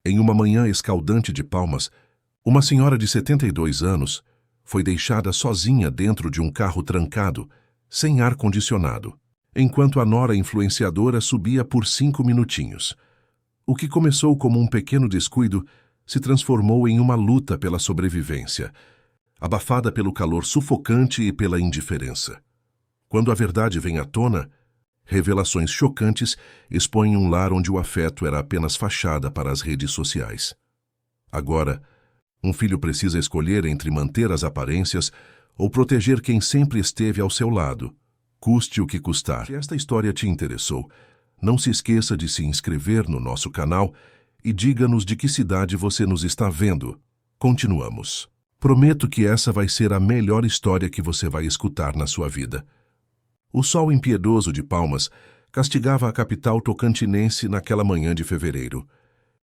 Em uma manhã escaldante de Palmas, uma senhora de 72 anos foi deixada sozinha dentro de um carro trancado, sem ar-condicionado, enquanto a nora influenciadora subia por 5 minutinhos. O que começou como um pequeno descuido se transformou em uma luta pela sobrevivência, abafada pelo calor sufocante e pela indiferença. Quando a verdade vem à tona, revelações chocantes expõem um lar onde o afeto era apenas fachada para as redes sociais. Agora, um filho precisa escolher entre manter as aparências ou proteger quem sempre esteve ao seu lado, custe o que custar. Se esta história te interessou, não se esqueça de se inscrever no nosso canal e diga-nos de que cidade você nos está vendo. Continuamos. Prometo que essa vai ser a melhor história que você vai escutar na sua vida. O sol impiedoso de Palmas castigava a capital tocantinense naquela manhã de fevereiro.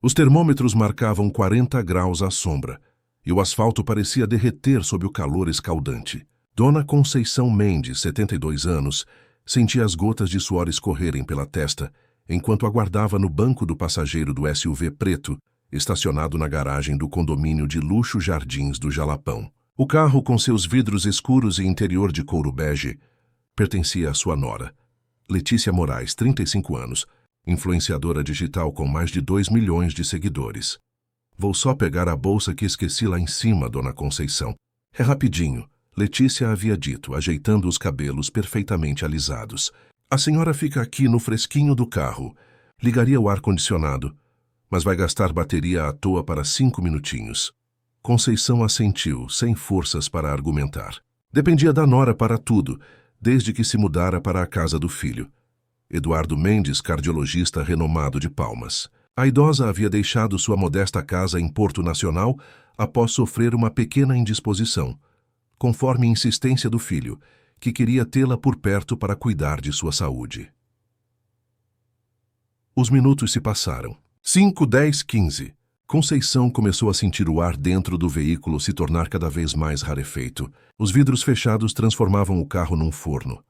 Os termômetros marcavam 40 graus à sombra, e o asfalto parecia derreter sob o calor escaldante. Dona Conceição Mendes, 72 anos, sentia as gotas de suor escorrerem pela testa, enquanto aguardava no banco do passageiro do SUV preto, estacionado na garagem do condomínio de luxo Jardins do Jalapão. O carro, com seus vidros escuros e interior de couro bege, pertencia à sua nora, Letícia Moraes, 35 anos, influenciadora digital com mais de 2 milhões de seguidores. Vou só pegar a bolsa que esqueci lá em cima, Dona Conceição. É rapidinho, Letícia havia dito, ajeitando os cabelos perfeitamente alisados. A senhora fica aqui no fresquinho do carro. Ligaria o ar-condicionado, mas vai gastar bateria à toa para 5 minutinhos. Conceição assentiu, sem forças para argumentar. Dependia da nora para tudo, desde que se mudara para a casa do filho, Eduardo Mendes, cardiologista renomado de Palmas. A idosa havia deixado sua modesta casa em Porto Nacional após sofrer uma pequena indisposição, conforme insistência do filho, que queria tê-la por perto para cuidar de sua saúde. Os minutos se passaram. 5, 10, 15. Conceição começou a sentir o ar dentro do veículo se tornar cada vez mais rarefeito. Os vidros fechados transformavam o carro num forno.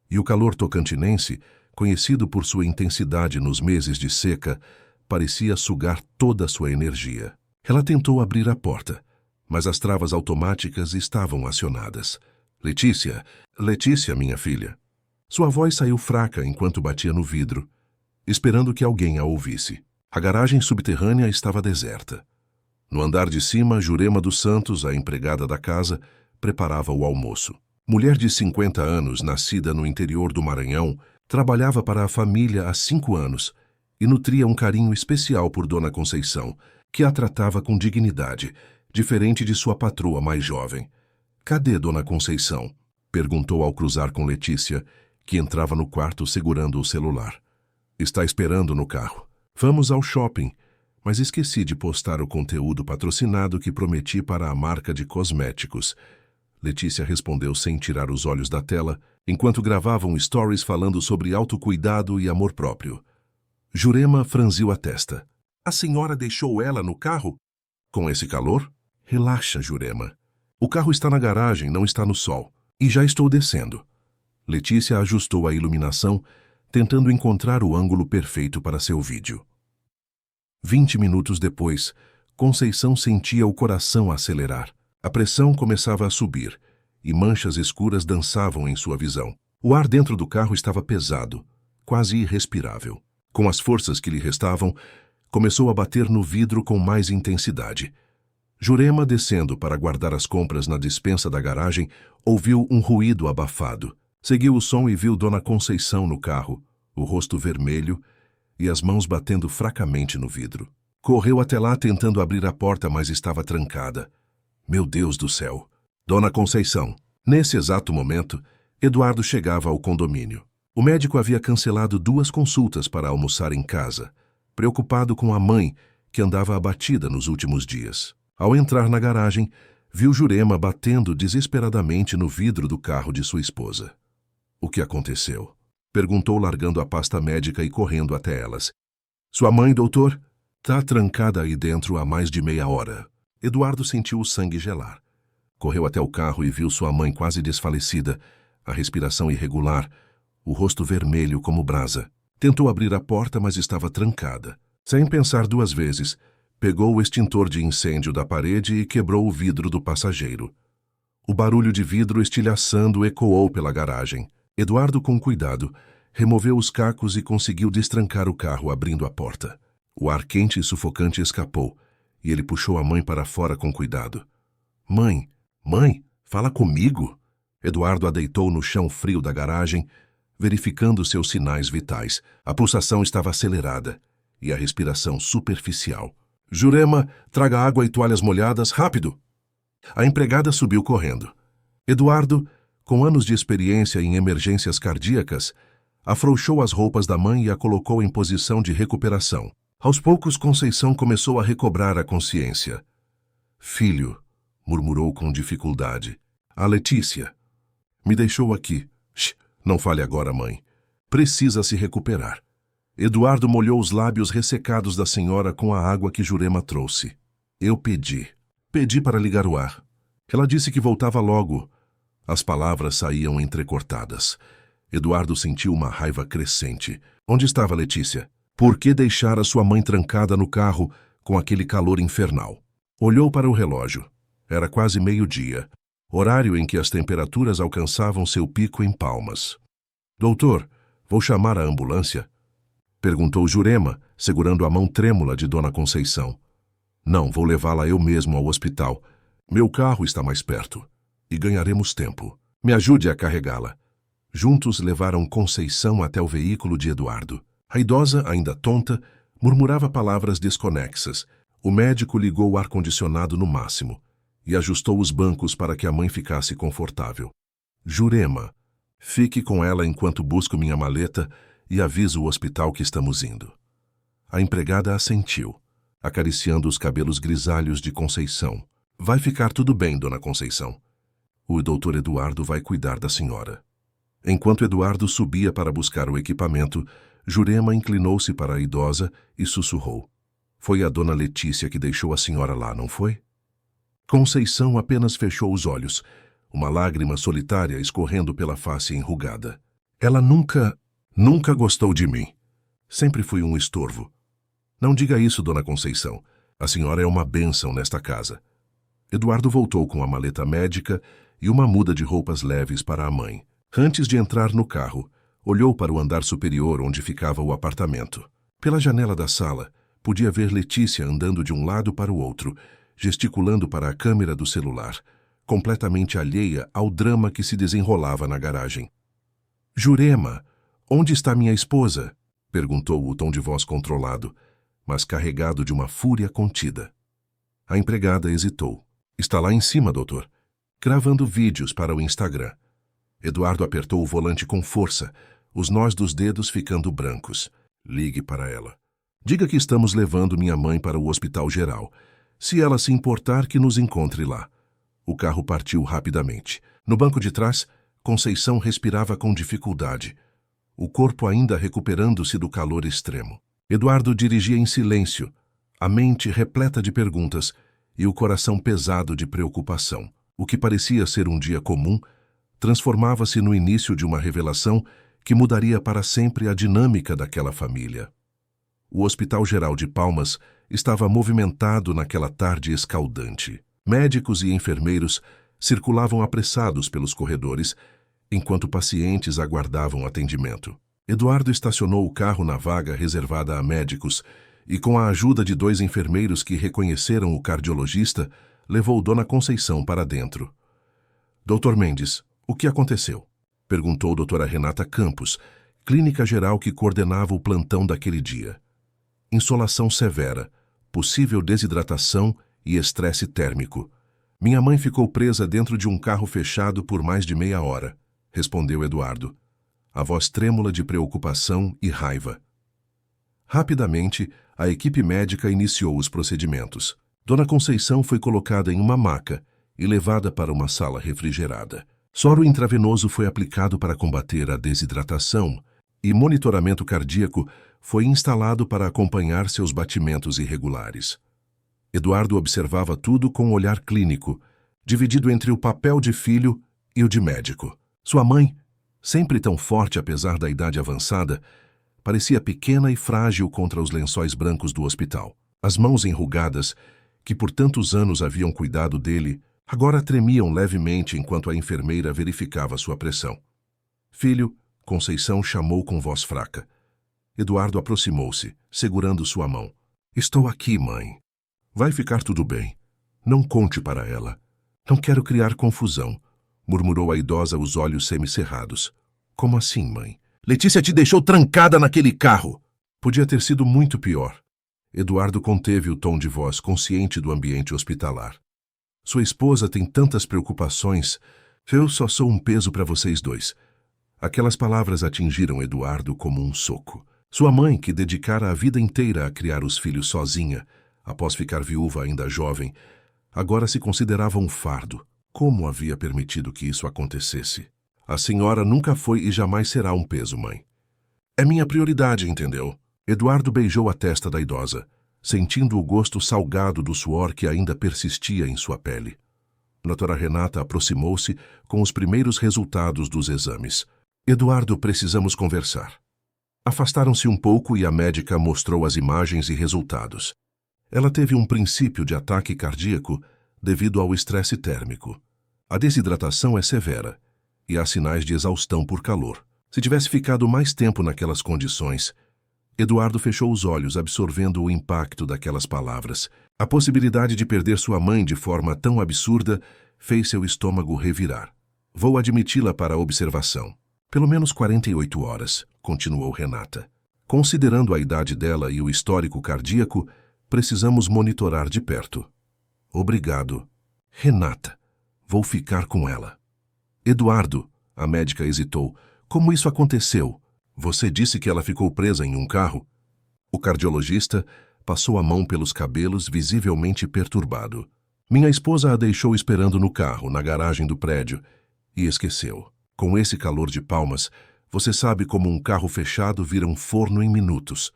E o calor tocantinense, conhecido por sua intensidade nos meses de seca, parecia sugar toda a sua energia. Ela tentou abrir a porta, mas as travas automáticas estavam acionadas. Letícia, minha filha. Sua voz saiu fraca enquanto batia no vidro, esperando que alguém a ouvisse. A garagem subterrânea estava deserta. No andar de cima, Jurema dos Santos, a empregada da casa, preparava o almoço. Mulher de 50 anos, nascida no interior do Maranhão, trabalhava para a família há 5 anos e nutria um carinho especial por Dona Conceição, que a tratava com dignidade, diferente de sua patroa mais jovem. «Cadê Dona Conceição?» perguntou ao cruzar com Letícia, que entrava no quarto segurando o celular. «Está esperando no carro. Vamos ao shopping, mas esqueci de postar o conteúdo patrocinado que prometi para a marca de cosméticos». Letícia respondeu sem tirar os olhos da tela, enquanto gravava um stories falando sobre autocuidado e amor próprio. Jurema franziu a testa. «A senhora deixou ela no carro? Com esse calor? Relaxa, Jurema. O carro está na garagem, não está no sol. E já estou descendo». Letícia ajustou a iluminação, tentando encontrar o ângulo perfeito para seu vídeo. 20 minutos depois, Conceição sentia o coração acelerar. A pressão começava a subir, e manchas escuras dançavam em sua visão. O ar dentro do carro estava pesado, quase irrespirável. Com as forças que lhe restavam, começou a bater no vidro com mais intensidade. Jurema, descendo para guardar as compras na despensa da garagem, ouviu um ruído abafado. Seguiu o som e viu Dona Conceição no carro, o rosto vermelho e as mãos batendo fracamente no vidro. Correu até lá tentando abrir a porta, mas estava trancada. Meu Deus do céu! Dona Conceição! Nesse exato momento, Eduardo chegava ao condomínio. O médico havia cancelado 2 consultas para almoçar em casa, preocupado com a mãe, que andava abatida nos últimos dias. Ao entrar na garagem, viu Jurema batendo desesperadamente no vidro do carro de sua esposa. «O que aconteceu?» perguntou, largando a pasta médica e correndo até elas. «Sua mãe, doutor? Tá trancada aí dentro há mais de meia hora». Eduardo sentiu o sangue gelar. Correu até o carro e viu sua mãe quase desfalecida, a respiração irregular, o rosto vermelho como brasa. Tentou abrir a porta, mas estava trancada. Sem pensar 2 vezes, Pegou o extintor de incêndio da parede e quebrou o vidro do passageiro. O barulho de vidro estilhaçando ecoou pela garagem. Eduardo, com cuidado, removeu os cacos e conseguiu destrancar o carro, abrindo a porta. O ar quente e sufocante escapou, e ele puxou a mãe para fora com cuidado. Mãe, fala comigo! Eduardo a deitou no chão frio da garagem, verificando seus sinais vitais. A pulsação estava acelerada e a respiração superficial. Jurema, traga água e toalhas molhadas, rápido! A empregada subiu correndo. Eduardo, com anos de experiência em emergências cardíacas, afrouxou as roupas da mãe e a colocou em posição de recuperação. Aos poucos, Conceição começou a recobrar a consciência. Filho, murmurou com dificuldade. A Letícia. Me deixou aqui. Shh, não fale agora, mãe. Precisa se recuperar. Eduardo molhou os lábios ressecados da senhora com a água que Jurema trouxe. Eu pedi. Pedi para ligar o ar. Ela disse que voltava logo. As palavras saíam entrecortadas. Eduardo sentiu uma raiva crescente. Onde estava Letícia? Por que deixara sua mãe trancada no carro com aquele calor infernal? Olhou para o relógio. Era quase meio-dia, horário em que as temperaturas alcançavam seu pico em Palmas. Doutor, vou chamar a ambulância? Perguntou Jurema, segurando a mão trêmula de Dona Conceição. Não, vou levá-la eu mesmo ao hospital. Meu carro está mais perto. E ganharemos tempo. Me ajude a carregá-la. Juntos levaram Conceição até o veículo de Eduardo. A idosa, ainda tonta, murmurava palavras desconexas. O médico ligou o ar-condicionado no máximo e ajustou os bancos para que a mãe ficasse confortável. Jurema, fique com ela enquanto busco minha maleta e aviso o hospital que estamos indo. A empregada assentiu, acariciando os cabelos grisalhos de Conceição. Vai ficar tudo bem, Dona Conceição. O doutor Eduardo vai cuidar da senhora. Enquanto Eduardo subia para buscar o equipamento, Jurema inclinou-se para a idosa e sussurrou. Foi a dona Letícia que deixou a senhora lá, não foi? Conceição apenas fechou os olhos, uma lágrima solitária escorrendo pela face enrugada. Ela nunca gostou de mim. Sempre fui um estorvo. Não diga isso, Dona Conceição. A senhora é uma bênção nesta casa. Eduardo voltou com a maleta médica e uma muda de roupas leves para a mãe. Antes de entrar no carro, olhou para o andar superior onde ficava o apartamento. Pela janela da sala, podia ver Letícia andando de um lado para o outro, gesticulando para a câmera do celular, completamente alheia ao drama que se desenrolava na garagem. Jurema, onde está minha esposa? Perguntou o tom de voz controlado, mas carregado de uma fúria contida. A empregada hesitou. Está lá em cima, doutor, gravando vídeos para o Instagram. Eduardo apertou o volante com força, os nós dos dedos ficando brancos. Ligue para ela. Diga que estamos levando minha mãe para o hospital geral. Se ela se importar, que nos encontre lá. O carro partiu rapidamente. No banco de trás, Conceição respirava com dificuldade, o corpo ainda recuperando-se do calor extremo. Eduardo dirigia em silêncio, a mente repleta de perguntas e o coração pesado de preocupação. O que parecia ser um dia comum transformava-se no início de uma revelação que mudaria para sempre a dinâmica daquela família. O Hospital Geral de Palmas estava movimentado naquela tarde escaldante. Médicos e enfermeiros circulavam apressados pelos corredores, enquanto pacientes aguardavam atendimento. Eduardo estacionou o carro na vaga reservada a médicos e, com a ajuda de 2 enfermeiros que reconheceram o cardiologista, levou Dona Conceição para dentro. Doutor Mendes, o que aconteceu? Perguntou doutora Renata Campos, clínica geral que coordenava o plantão daquele dia. Insolação severa, possível desidratação e estresse térmico. Minha mãe ficou presa dentro de um carro fechado por mais de meia hora, respondeu Eduardo, a voz trêmula de preocupação e raiva. Rapidamente, a equipe médica iniciou os procedimentos. Dona Conceição foi colocada em uma maca e levada para uma sala refrigerada. Soro intravenoso foi aplicado para combater a desidratação e monitoramento cardíaco foi instalado para acompanhar seus batimentos irregulares. Eduardo observava tudo com um olhar clínico, dividido entre o papel de filho e o de médico. Sua mãe, sempre tão forte apesar da idade avançada, parecia pequena e frágil contra os lençóis brancos do hospital. As mãos enrugadas, que por tantos anos haviam cuidado dele, agora tremiam levemente enquanto a enfermeira verificava sua pressão. Filho, Conceição chamou com voz fraca. Eduardo aproximou-se, segurando sua mão. Estou aqui, mãe. Vai ficar tudo bem. Não conte para ela. Não quero criar confusão, murmurou a idosa, os olhos semicerrados. Como assim, mãe? Letícia te deixou trancada naquele carro. Podia ter sido muito pior. Eduardo conteve o tom de voz, consciente do ambiente hospitalar. Sua esposa tem tantas preocupações. Eu só sou um peso para vocês dois. Aquelas palavras atingiram Eduardo como um soco. Sua mãe, que dedicara a vida inteira a criar os filhos sozinha, após ficar viúva ainda jovem, agora se considerava um fardo. Como havia permitido que isso acontecesse? A senhora nunca foi e jamais será um peso, mãe. É minha prioridade, entendeu? Eduardo beijou a testa da idosa, sentindo o gosto salgado do suor que ainda persistia em sua pele. Doutora Renata aproximou-se com os primeiros resultados dos exames. Eduardo, precisamos conversar. Afastaram-se um pouco e a médica mostrou as imagens e resultados. Ela teve um princípio de ataque cardíaco devido ao estresse térmico. A desidratação é severa e há sinais de exaustão por calor. Se tivesse ficado mais tempo naquelas condições, Eduardo fechou os olhos, absorvendo o impacto daquelas palavras. A possibilidade de perder sua mãe de forma tão absurda fez seu estômago revirar. Vou admiti-la para a observação. Pelo menos 48 horas, continuou Renata. Considerando a idade dela e o histórico cardíaco, precisamos monitorar de perto. Obrigado. Renata, vou ficar com ela. Eduardo, a médica hesitou. Como isso aconteceu? Você disse que ela ficou presa em um carro? O cardiologista passou a mão pelos cabelos, visivelmente perturbado. Minha esposa a deixou esperando no carro, na garagem do prédio, e esqueceu. Com esse calor de Palmas, você sabe como um carro fechado vira um forno em minutos.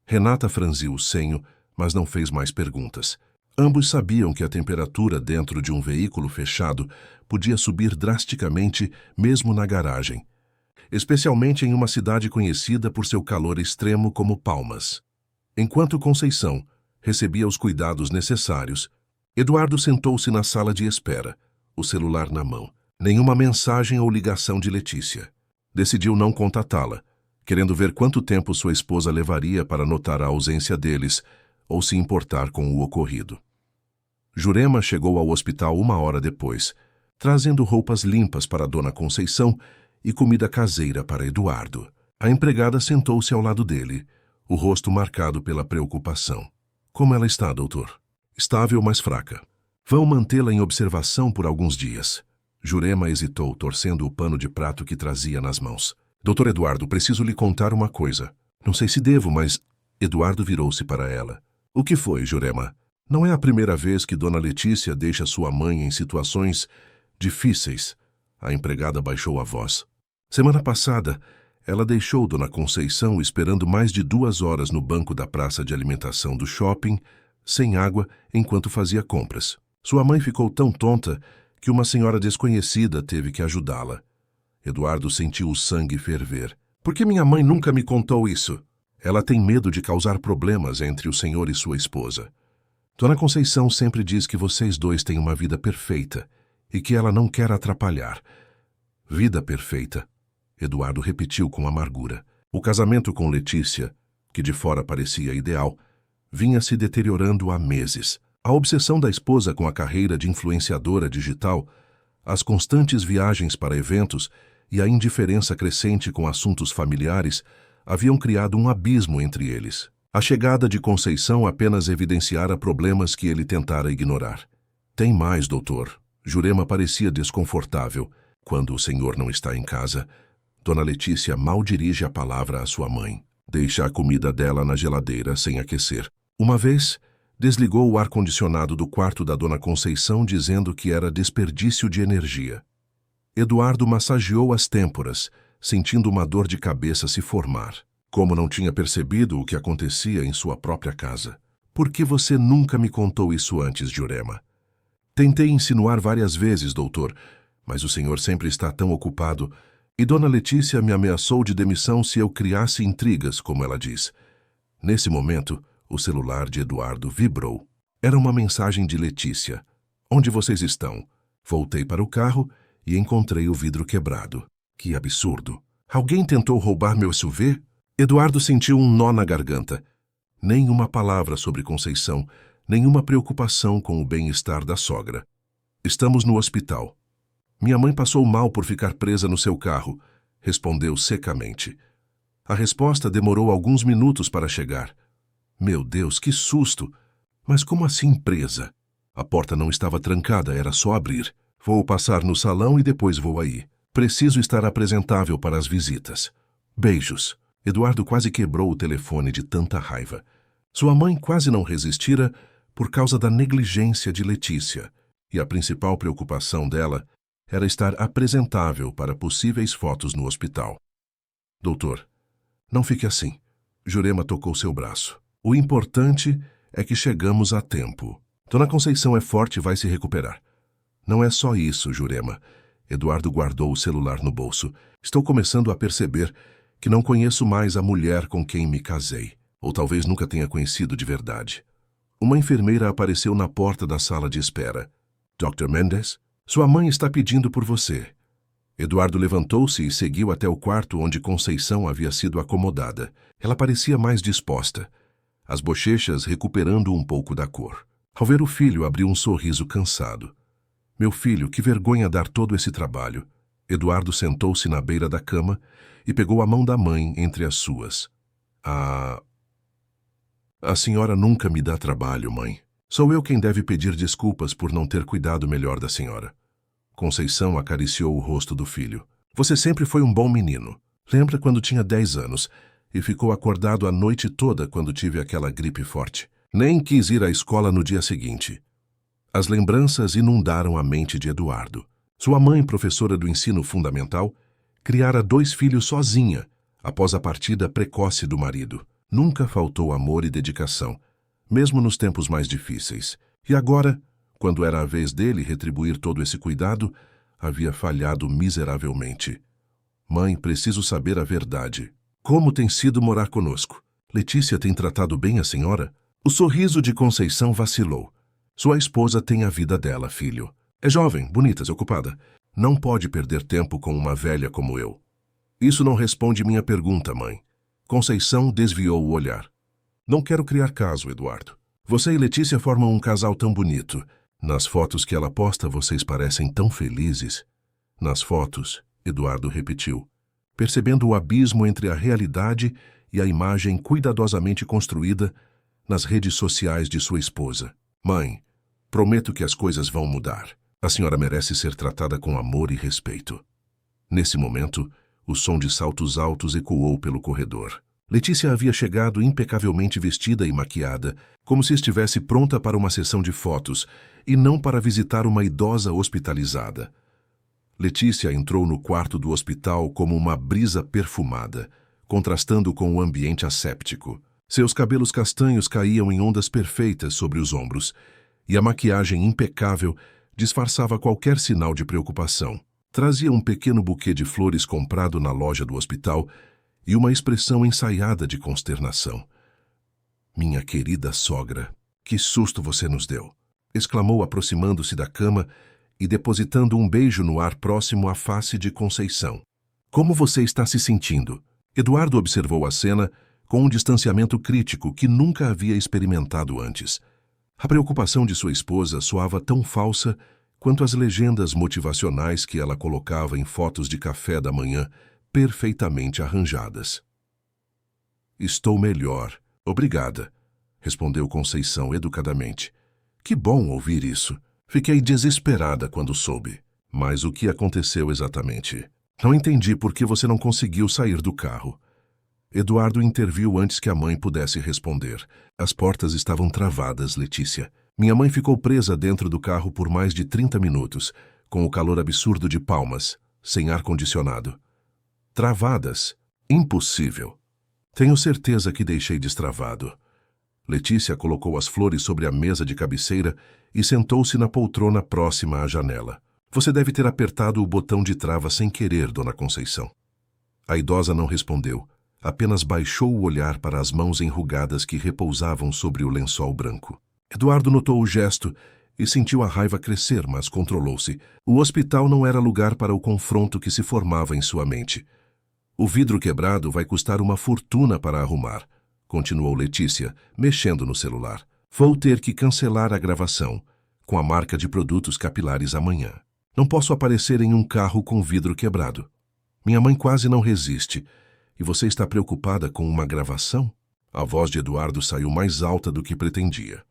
Renata franziu o senho, mas não fez mais perguntas. Ambos sabiam que a temperatura dentro de um veículo fechado podia subir drasticamente mesmo na garagem, especialmente em uma cidade conhecida por seu calor extremo como Palmas. Enquanto Conceição recebia os cuidados necessários, Eduardo sentou-se na sala de espera, o celular na mão. Nenhuma mensagem ou ligação de Letícia. Decidiu não contatá-la, querendo ver quanto tempo sua esposa levaria para notar a ausência deles ou se importar com o ocorrido. Jurema chegou ao hospital 1 hora depois, trazendo roupas limpas para Dona Conceição e comida caseira para Eduardo. A empregada sentou-se ao lado dele, o rosto marcado pela preocupação. Como ela está, doutor? Estável, mas fraca. Vão mantê-la em observação por alguns dias. Jurema hesitou, torcendo o pano de prato que trazia nas mãos. Doutor Eduardo, preciso lhe contar uma coisa. Não sei se devo, mas... Eduardo virou-se para ela. O que foi, Jurema? Não é a primeira vez que Dona Letícia deixa sua mãe em situações difíceis. A empregada baixou a voz. Semana passada, ela deixou Dona Conceição esperando mais de 2 horas no banco da praça de alimentação do shopping, sem água, enquanto fazia compras. Sua mãe ficou tão tonta que uma senhora desconhecida teve que ajudá-la. Eduardo sentiu o sangue ferver. Por que minha mãe nunca me contou isso? Ela tem medo de causar problemas entre o senhor e sua esposa. Dona Conceição sempre diz que vocês dois têm uma vida perfeita e que ela não quer atrapalhar. Vida perfeita, Eduardo repetiu com amargura. O casamento com Letícia, que de fora parecia ideal, vinha se deteriorando há meses. A obsessão da esposa com a carreira de influenciadora digital, as constantes viagens para eventos e a indiferença crescente com assuntos familiares haviam criado um abismo entre eles. A chegada de Conceição apenas evidenciara problemas que ele tentara ignorar. Tem mais, doutor. Jurema parecia desconfortável. Quando o senhor não está em casa, Dona Letícia mal dirige a palavra à sua mãe. Deixa a comida dela na geladeira sem aquecer. Uma vez, desligou o ar-condicionado do quarto da Dona Conceição dizendo que era desperdício de energia. Eduardo massageou as têmporas, sentindo uma dor de cabeça se formar. Como não tinha percebido o que acontecia em sua própria casa. Por que você nunca me contou isso antes, Jurema? Tentei insinuar várias vezes, doutor, mas o senhor sempre está tão ocupado, e Dona Letícia me ameaçou de demissão se eu criasse intrigas, como ela diz. Nesse momento, O celular de Eduardo vibrou. Era uma mensagem de Letícia. Onde vocês estão? Voltei para o carro e encontrei o vidro quebrado. Que absurdo! Alguém tentou roubar meu SUV? Eduardo sentiu um nó na garganta. Nenhuma palavra sobre Conceição, nenhuma preocupação com o bem-estar da sogra. Estamos no hospital. Minha mãe passou mal por ficar presa no seu carro, respondeu secamente. A resposta demorou alguns minutos para chegar. Meu Deus, que susto! Mas como assim presa? A porta não estava trancada, era só abrir. Vou passar no salão e depois vou aí. Preciso estar apresentável para as visitas. Beijos. Eduardo quase quebrou o telefone de tanta raiva. Sua mãe quase não resistira por causa da negligência de Letícia, e a principal preocupação dela era estar apresentável para possíveis fotos no hospital. Doutor, não fique assim. Jurema tocou seu braço. O importante é que chegamos a tempo. Dona Conceição é forte e vai se recuperar. Não é só isso, Jurema. Eduardo guardou o celular no bolso. Estou começando a perceber que não conheço mais a mulher com quem me casei. Ou talvez nunca tenha conhecido de verdade. Uma enfermeira apareceu na porta da sala de espera. Dr. Mendes, sua mãe está pedindo por você. Eduardo levantou-se e seguiu até o quarto onde Conceição havia sido acomodada. Ela parecia mais disposta, as bochechas recuperando um pouco da cor. Ao ver o filho, abriu um sorriso cansado. Meu filho, que vergonha dar todo esse trabalho. Eduardo sentou-se na beira da cama e pegou a mão da mãe entre as suas. A senhora nunca me dá trabalho, mãe. Sou eu quem deve pedir desculpas por não ter cuidado melhor da senhora. Conceição acariciou o rosto do filho. Você sempre foi um bom menino. Lembra quando tinha 10 anos e ficou acordado a noite toda quando tive aquela gripe forte? Nem quis ir à escola no dia seguinte. As lembranças inundaram a mente de Eduardo. Sua mãe, professora do ensino fundamental, criara 2 filhos sozinha após a partida precoce do marido. Nunca faltou amor e dedicação, mesmo nos tempos mais difíceis. E agora, quando era a vez dele retribuir todo esse cuidado, havia falhado miseravelmente. Mãe, preciso saber a verdade. Como tem sido morar conosco? Letícia tem tratado bem a senhora? O sorriso de Conceição vacilou. Sua esposa tem a vida dela, filho. É jovem, bonita, ocupada. Não pode perder tempo com uma velha como eu. Isso não responde minha pergunta, mãe. Conceição desviou o olhar. Não quero criar caso, Eduardo. Você e Letícia formam um casal tão bonito. Nas fotos que ela posta, vocês parecem tão felizes. Nas fotos, Eduardo repetiu, percebendo o abismo entre a realidade e a imagem cuidadosamente construída nas redes sociais de sua esposa. Mãe, prometo que as coisas vão mudar. A senhora merece ser tratada com amor e respeito. Nesse momento, o som de saltos altos ecoou pelo corredor. Letícia havia chegado impecavelmente vestida e maquiada, como se estivesse pronta para uma sessão de fotos, e não para visitar uma idosa hospitalizada. Letícia entrou no quarto do hospital como uma brisa perfumada, contrastando com o ambiente asséptico. Seus cabelos castanhos caíam em ondas perfeitas sobre os ombros, e a maquiagem impecável disfarçava qualquer sinal de preocupação. Trazia um pequeno buquê de flores comprado na loja do hospital e uma expressão ensaiada de consternação. Minha querida sogra, que susto você nos deu! Exclamou aproximando-se da cama e depositando um beijo no ar próximo à face de Conceição. Como você está se sentindo? Eduardo observou a cena com um distanciamento crítico que nunca havia experimentado antes. A preocupação de sua esposa soava tão falsa quanto as legendas motivacionais que ela colocava em fotos de café da manhã, perfeitamente arranjadas. Estou melhor, obrigada, respondeu Conceição educadamente. Que bom ouvir isso. Fiquei desesperada quando soube. Mas o que aconteceu exatamente? Não entendi por que você não conseguiu sair do carro. Eduardo interviu antes que a mãe pudesse responder. As portas estavam travadas, Letícia. Minha mãe ficou presa dentro do carro por mais de 30 minutos, com o calor absurdo de Palmas, sem ar-condicionado. Travadas? Impossível. Tenho certeza que deixei destravado. Letícia colocou as flores sobre a mesa de cabeceira e sentou-se na poltrona próxima à janela. Você deve ter apertado o botão de trava sem querer, Dona Conceição. A idosa não respondeu, apenas baixou o olhar para as mãos enrugadas que repousavam sobre o lençol branco. Eduardo notou o gesto e sentiu a raiva crescer, mas controlou-se. O hospital não era lugar para o confronto que se formava em sua mente. O vidro quebrado vai custar uma fortuna para arrumar, continuou Letícia, mexendo no celular. Vou ter que cancelar a gravação, com a marca de produtos capilares amanhã. Não posso aparecer em um carro com vidro quebrado. Minha mãe quase não resiste. E você está preocupada com uma gravação? A voz de Eduardo saiu mais alta do que pretendia.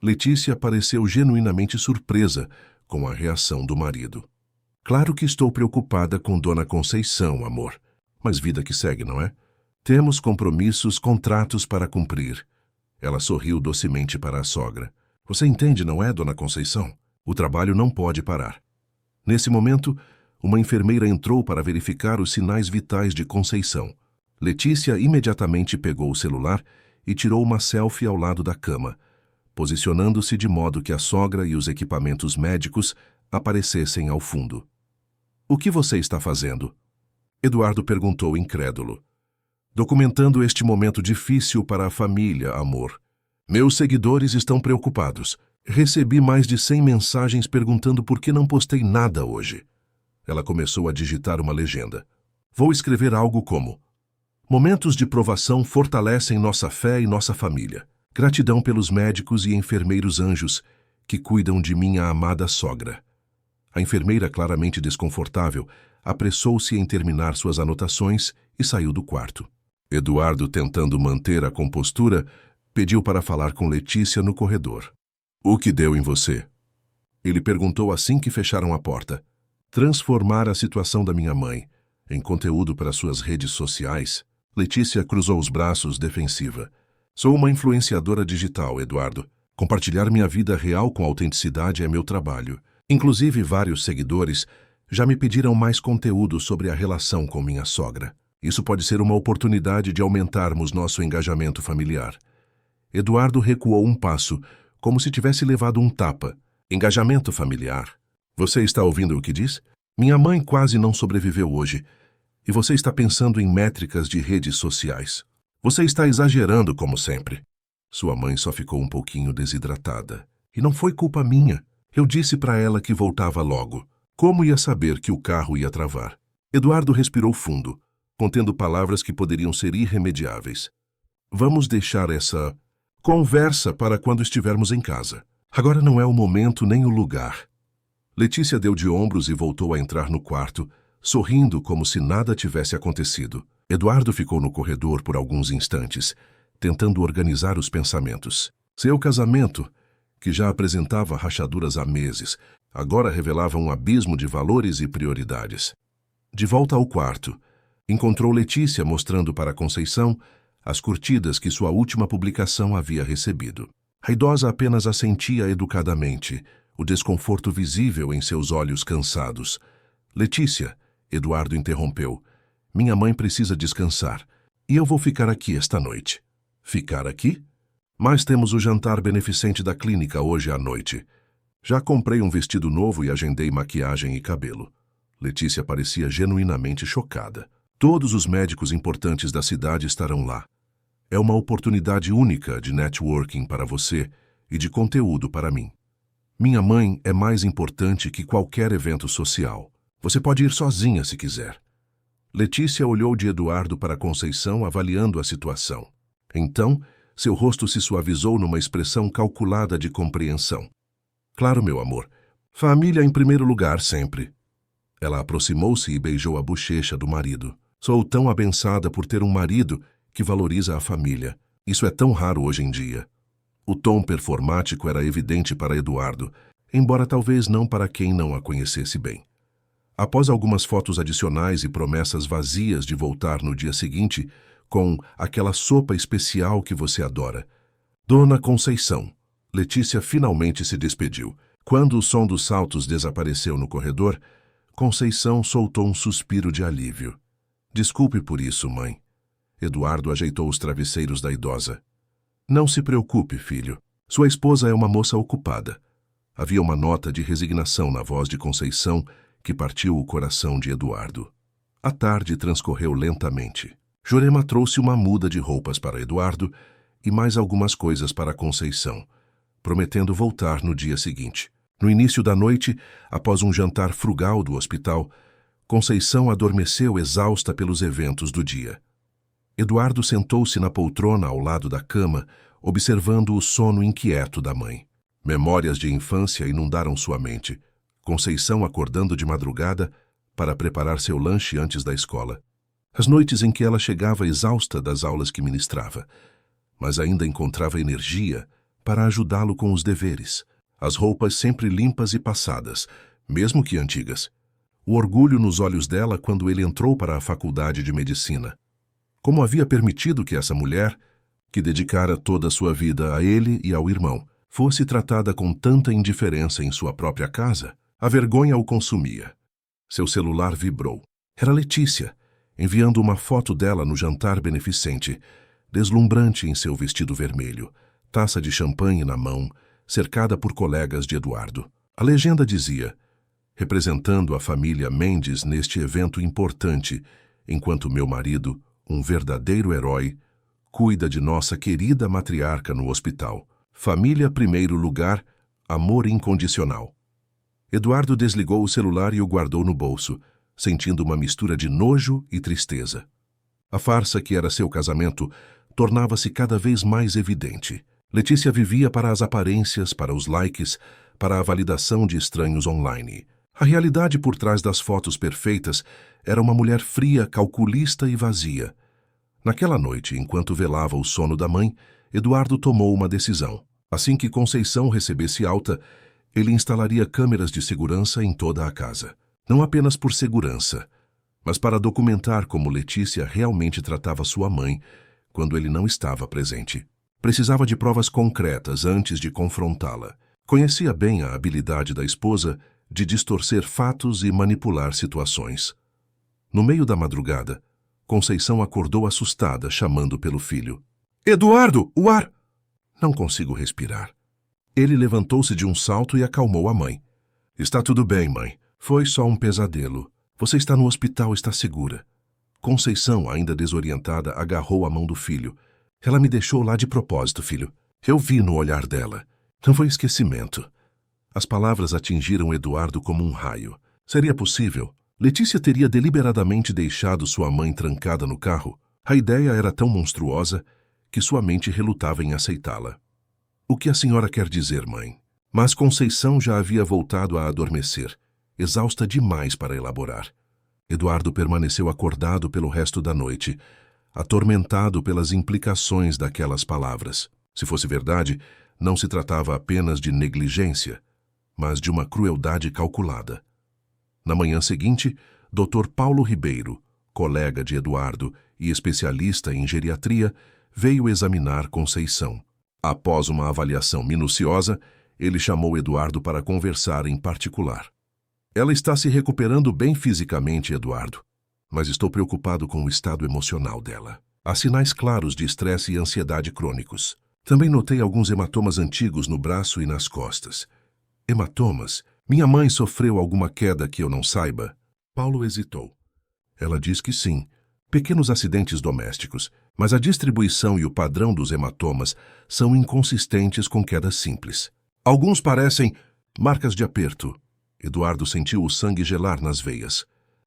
Letícia pareceu genuinamente surpresa com a reação do marido. Claro que estou preocupada com Dona Conceição, amor. Mas vida que segue, não é? Temos compromissos, contratos para cumprir. Ela sorriu docemente para a sogra. Você entende, não é, Dona Conceição? O trabalho não pode parar. Nesse momento, uma enfermeira entrou para verificar os sinais vitais de Conceição. Letícia imediatamente pegou o celular e tirou uma selfie ao lado da cama, posicionando-se de modo que a sogra e os equipamentos médicos aparecessem ao fundo. O que você está fazendo? Eduardo perguntou incrédulo. Documentando este momento difícil para a família, amor. Meus seguidores estão preocupados. Recebi mais de 100 mensagens perguntando por que não postei nada hoje. Ela começou a digitar uma legenda. Vou escrever algo como: momentos de provação fortalecem nossa fé e nossa família. Gratidão pelos médicos e enfermeiros anjos que cuidam de minha amada sogra. A enfermeira, claramente desconfortável, apressou-se em terminar suas anotações e saiu do quarto. Eduardo, tentando manter a compostura, pediu para falar com Letícia no corredor. O que deu em você? Ele perguntou assim que fecharam a porta. Transformar a situação da minha mãe em conteúdo para suas redes sociais. Letícia cruzou os braços, defensiva. Sou uma influenciadora digital, Eduardo. Compartilhar minha vida real com autenticidade é meu trabalho. Inclusive, vários seguidores já me pediram mais conteúdo sobre a relação com minha sogra. Isso pode ser uma oportunidade de aumentarmos nosso engajamento familiar. Eduardo recuou um passo, como se tivesse levado um tapa. Engajamento familiar. Você está ouvindo o que diz? Minha mãe quase não sobreviveu hoje. E você está pensando em métricas de redes sociais. Você está exagerando, como sempre. Sua mãe só ficou um pouquinho desidratada. E não foi culpa minha. Eu disse para ela que voltava logo. Como ia saber que o carro ia travar? Eduardo respirou fundo, contendo palavras que poderiam ser irremediáveis. Vamos deixar essa conversa para quando estivermos em casa. Agora não é o momento nem o lugar. Letícia deu de ombros e voltou a entrar no quarto, sorrindo como se nada tivesse acontecido. Eduardo ficou no corredor por alguns instantes, tentando organizar os pensamentos. Seu casamento, que já apresentava rachaduras há meses, agora revelava um abismo de valores e prioridades. De volta ao quarto, encontrou Letícia mostrando para Conceição as curtidas que sua última publicação havia recebido. A idosa apenas assentia educadamente, o desconforto visível em seus olhos cansados. Letícia, Eduardo interrompeu. Minha mãe precisa descansar, e eu vou ficar aqui esta noite. Ficar aqui? Mas temos o jantar beneficente da clínica hoje à noite. Já comprei um vestido novo e agendei maquiagem e cabelo. Letícia parecia genuinamente chocada. Todos os médicos importantes da cidade estarão lá. É uma oportunidade única de networking para você e de conteúdo para mim. Minha mãe é mais importante que qualquer evento social. Você pode ir sozinha se quiser. Letícia olhou de Eduardo para Conceição, avaliando a situação. Então, seu rosto se suavizou numa expressão calculada de compreensão. Claro, meu amor. Família em primeiro lugar sempre. Ela aproximou-se e beijou a bochecha do marido. Sou tão abençada por ter um marido que valoriza a família. Isso é tão raro hoje em dia. O tom performático era evidente para Eduardo, embora talvez não para quem não a conhecesse bem. Após algumas fotos adicionais e promessas vazias de voltar no dia seguinte, com aquela sopa especial que você adora. Dona Conceição. Letícia finalmente se despediu. Quando o som dos saltos desapareceu no corredor, Conceição soltou um suspiro de alívio. Desculpe por isso, mãe. Eduardo ajeitou os travesseiros da idosa. Não se preocupe, filho. Sua esposa é uma moça ocupada. Havia uma nota de resignação na voz de Conceição que partiu o coração de Eduardo. A tarde transcorreu lentamente. Jurema trouxe uma muda de roupas para Eduardo e mais algumas coisas para Conceição, prometendo voltar no dia seguinte. No início da noite, após um jantar frugal do hospital, Conceição adormeceu exausta pelos eventos do dia. Eduardo sentou-se na poltrona ao lado da cama, observando o sono inquieto da mãe. Memórias de infância inundaram sua mente. Conceição acordando de madrugada para preparar seu lanche antes da escola. As noites em que ela chegava exausta das aulas que ministrava, mas ainda encontrava energia para ajudá-lo com os deveres. As roupas sempre limpas e passadas, mesmo que antigas. O orgulho nos olhos dela quando ele entrou para a faculdade de medicina. Como havia permitido que essa mulher, que dedicara toda a sua vida a ele e ao irmão, fosse tratada com tanta indiferença em sua própria casa? A vergonha o consumia. Seu celular vibrou. Era Letícia, enviando uma foto dela no jantar beneficente, deslumbrante em seu vestido vermelho, taça de champanhe na mão, cercada por colegas de Eduardo. A legenda dizia: representando a família Mendes neste evento importante, enquanto meu marido, um verdadeiro herói, cuida de nossa querida matriarca no hospital. Família primeiro lugar, amor incondicional. Eduardo desligou o celular e o guardou no bolso, sentindo uma mistura de nojo e tristeza. A farsa que era seu casamento tornava-se cada vez mais evidente. Letícia vivia para as aparências, para os likes, para a validação de estranhos online. A realidade por trás das fotos perfeitas era uma mulher fria, calculista e vazia. Naquela noite, enquanto velava o sono da mãe, Eduardo tomou uma decisão. Assim que Conceição recebesse alta, ele instalaria câmeras de segurança em toda a casa. Não apenas por segurança, mas para documentar como Letícia realmente tratava sua mãe quando ele não estava presente. Precisava de provas concretas antes de confrontá-la. Conhecia bem a habilidade da esposa de distorcer fatos e manipular situações. No meio da madrugada, Conceição acordou assustada, chamando pelo filho. "Eduardo, o ar!" "Não consigo respirar." Ele levantou-se de um salto e acalmou a mãe. "Está tudo bem, mãe. Foi só um pesadelo. Você está no hospital, está segura." Conceição, ainda desorientada, agarrou a mão do filho. "Ela me deixou lá de propósito, filho. Eu vi no olhar dela. Não foi esquecimento." As palavras atingiram Eduardo como um raio. Seria possível? Letícia teria deliberadamente deixado sua mãe trancada no carro? A ideia era tão monstruosa que sua mente relutava em aceitá-la. "O que a senhora quer dizer, mãe?" Mas Conceição já havia voltado a adormecer, exausta demais para elaborar. Eduardo permaneceu acordado pelo resto da noite, atormentado pelas implicações daquelas palavras. Se fosse verdade, não se tratava apenas de negligência, mas de uma crueldade calculada. Na manhã seguinte, Dr. Paulo Ribeiro, colega de Eduardo e especialista em geriatria, veio examinar Conceição. Após uma avaliação minuciosa, ele chamou Eduardo para conversar em particular. "Ela está se recuperando bem fisicamente, Eduardo, mas estou preocupado com o estado emocional dela. Há sinais claros de estresse e ansiedade crônicos. Também notei alguns hematomas antigos no braço e nas costas." "Hematomas? Minha mãe sofreu alguma queda que eu não saiba?" Paulo hesitou. "Ela diz que sim. Pequenos acidentes domésticos, mas a distribuição e o padrão dos hematomas são inconsistentes com quedas simples. Alguns parecem marcas de aperto." Eduardo sentiu o sangue gelar nas veias.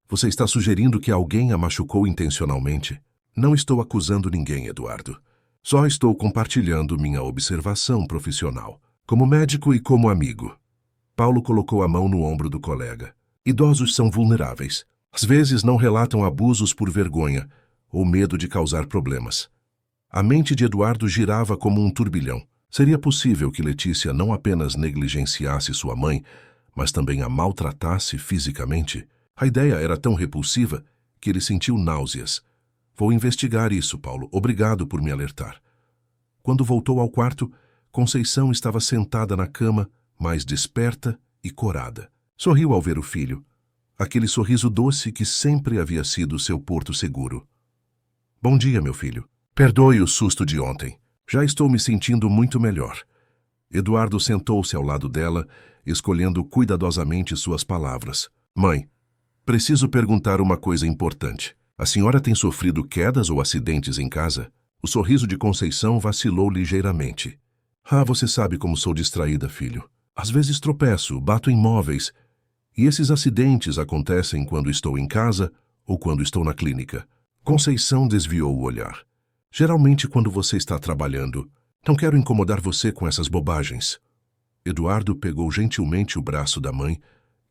"Você está sugerindo que alguém a machucou intencionalmente?" "Não estou acusando ninguém, Eduardo. Só estou compartilhando minha observação profissional, como médico e como amigo." Paulo colocou a mão no ombro do colega. "Idosos são vulneráveis. Às vezes não relatam abusos por vergonha ou medo de causar problemas." A mente de Eduardo girava como um turbilhão. Seria possível que Letícia não apenas negligenciasse sua mãe, mas também a maltratasse fisicamente? A ideia era tão repulsiva que ele sentiu náuseas. "Vou investigar isso, Paulo. Obrigado por me alertar." Quando voltou ao quarto, Conceição estava sentada na cama, mais desperta e corada. Sorriu ao ver o filho. Aquele sorriso doce que sempre havia sido seu porto seguro. "Bom dia, meu filho. Perdoe o susto de ontem. Já estou me sentindo muito melhor." Eduardo sentou-se ao lado dela, escolhendo cuidadosamente suas palavras. "Mãe, preciso perguntar uma coisa importante." A senhora tem sofrido quedas ou acidentes em casa? O sorriso de Conceição vacilou ligeiramente. Ah, você sabe como sou distraída, filho. Às vezes tropeço, bato em móveis. E esses acidentes acontecem quando estou em casa ou quando estou na clínica. Conceição desviou o olhar. Geralmente quando você está trabalhando. Não quero incomodar você com essas bobagens. Eduardo pegou gentilmente o braço da mãe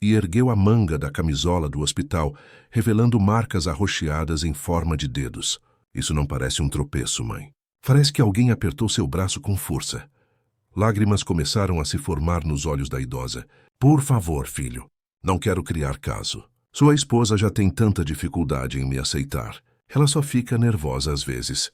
e ergueu a manga da camisola do hospital, revelando marcas arroxeadas em forma de dedos. Isso não parece um tropeço, mãe. Parece que alguém apertou seu braço com força. Lágrimas começaram a se formar nos olhos da idosa. Por favor, filho, não quero criar caso. Sua esposa já tem tanta dificuldade em me aceitar. Ela só fica nervosa às vezes.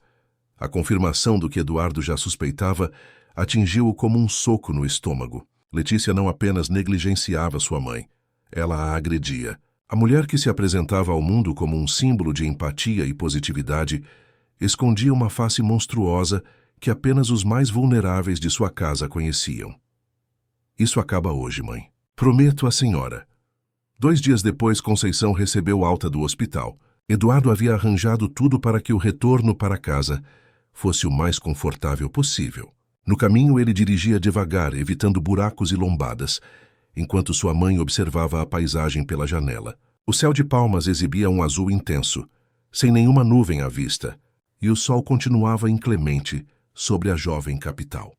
A confirmação do que Eduardo já suspeitava atingiu-o como um soco no estômago. Letícia não apenas negligenciava sua mãe, ela a agredia. A mulher que se apresentava ao mundo como um símbolo de empatia e positividade escondia uma face monstruosa que apenas os mais vulneráveis de sua casa conheciam. Isso acaba hoje, mãe. Prometo à senhora. 2 dias depois, Conceição recebeu alta do hospital. Eduardo havia arranjado tudo para que o retorno para casa fosse o mais confortável possível. No caminho, ele dirigia devagar, evitando buracos e lombadas, enquanto sua mãe observava a paisagem pela janela. O céu de Palmas exibia um azul intenso, sem nenhuma nuvem à vista, e o sol continuava inclemente sobre a jovem capital.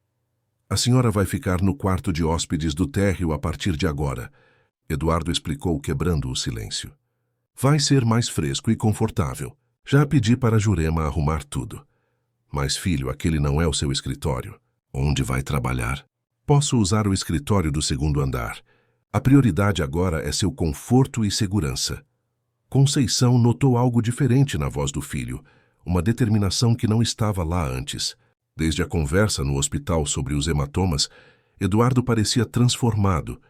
A senhora vai ficar no quarto de hóspedes do térreo a partir de agora, Eduardo explicou, quebrando o silêncio. Vai ser mais fresco e confortável. Já pedi para Jurema arrumar tudo. Mas, filho, aquele não é o seu escritório. Onde vai trabalhar? Posso usar o escritório do 2º andar. A prioridade agora é seu conforto e segurança. Conceição notou algo diferente na voz do filho, uma determinação que não estava lá antes. Desde a conversa no hospital sobre os hematomas, Eduardo parecia transformado,